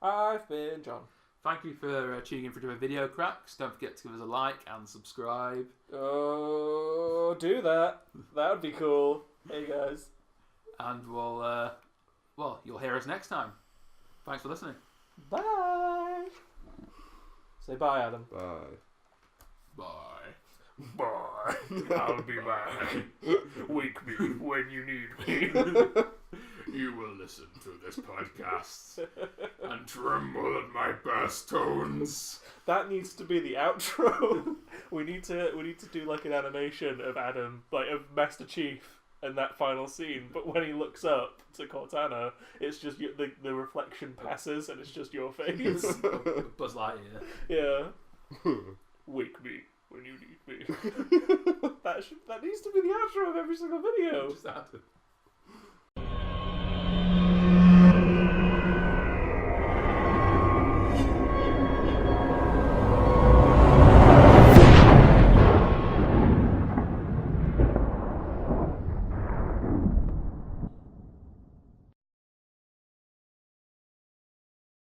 I've been John. Thank you for tuning in for doing Video Cracks. Don't forget to give us a like and subscribe. Oh, do that. That would be cool. Hey, guys. And you'll hear us next time. Thanks for listening. Bye. Say bye, Adam. Bye. Bye. Bye. I'll be back. Wake me when you need me. You will listen to this podcast and tremble at my bass tones. That needs to be the outro. we need to do like an animation of Adam, like of Master Chief, and that final scene. But when he looks up to Cortana, it's just the reflection passes, and it's just your face. Buzz Lightyear. Yeah. Wake me when you need me. That needs to be the outro of every single video. Just Adam.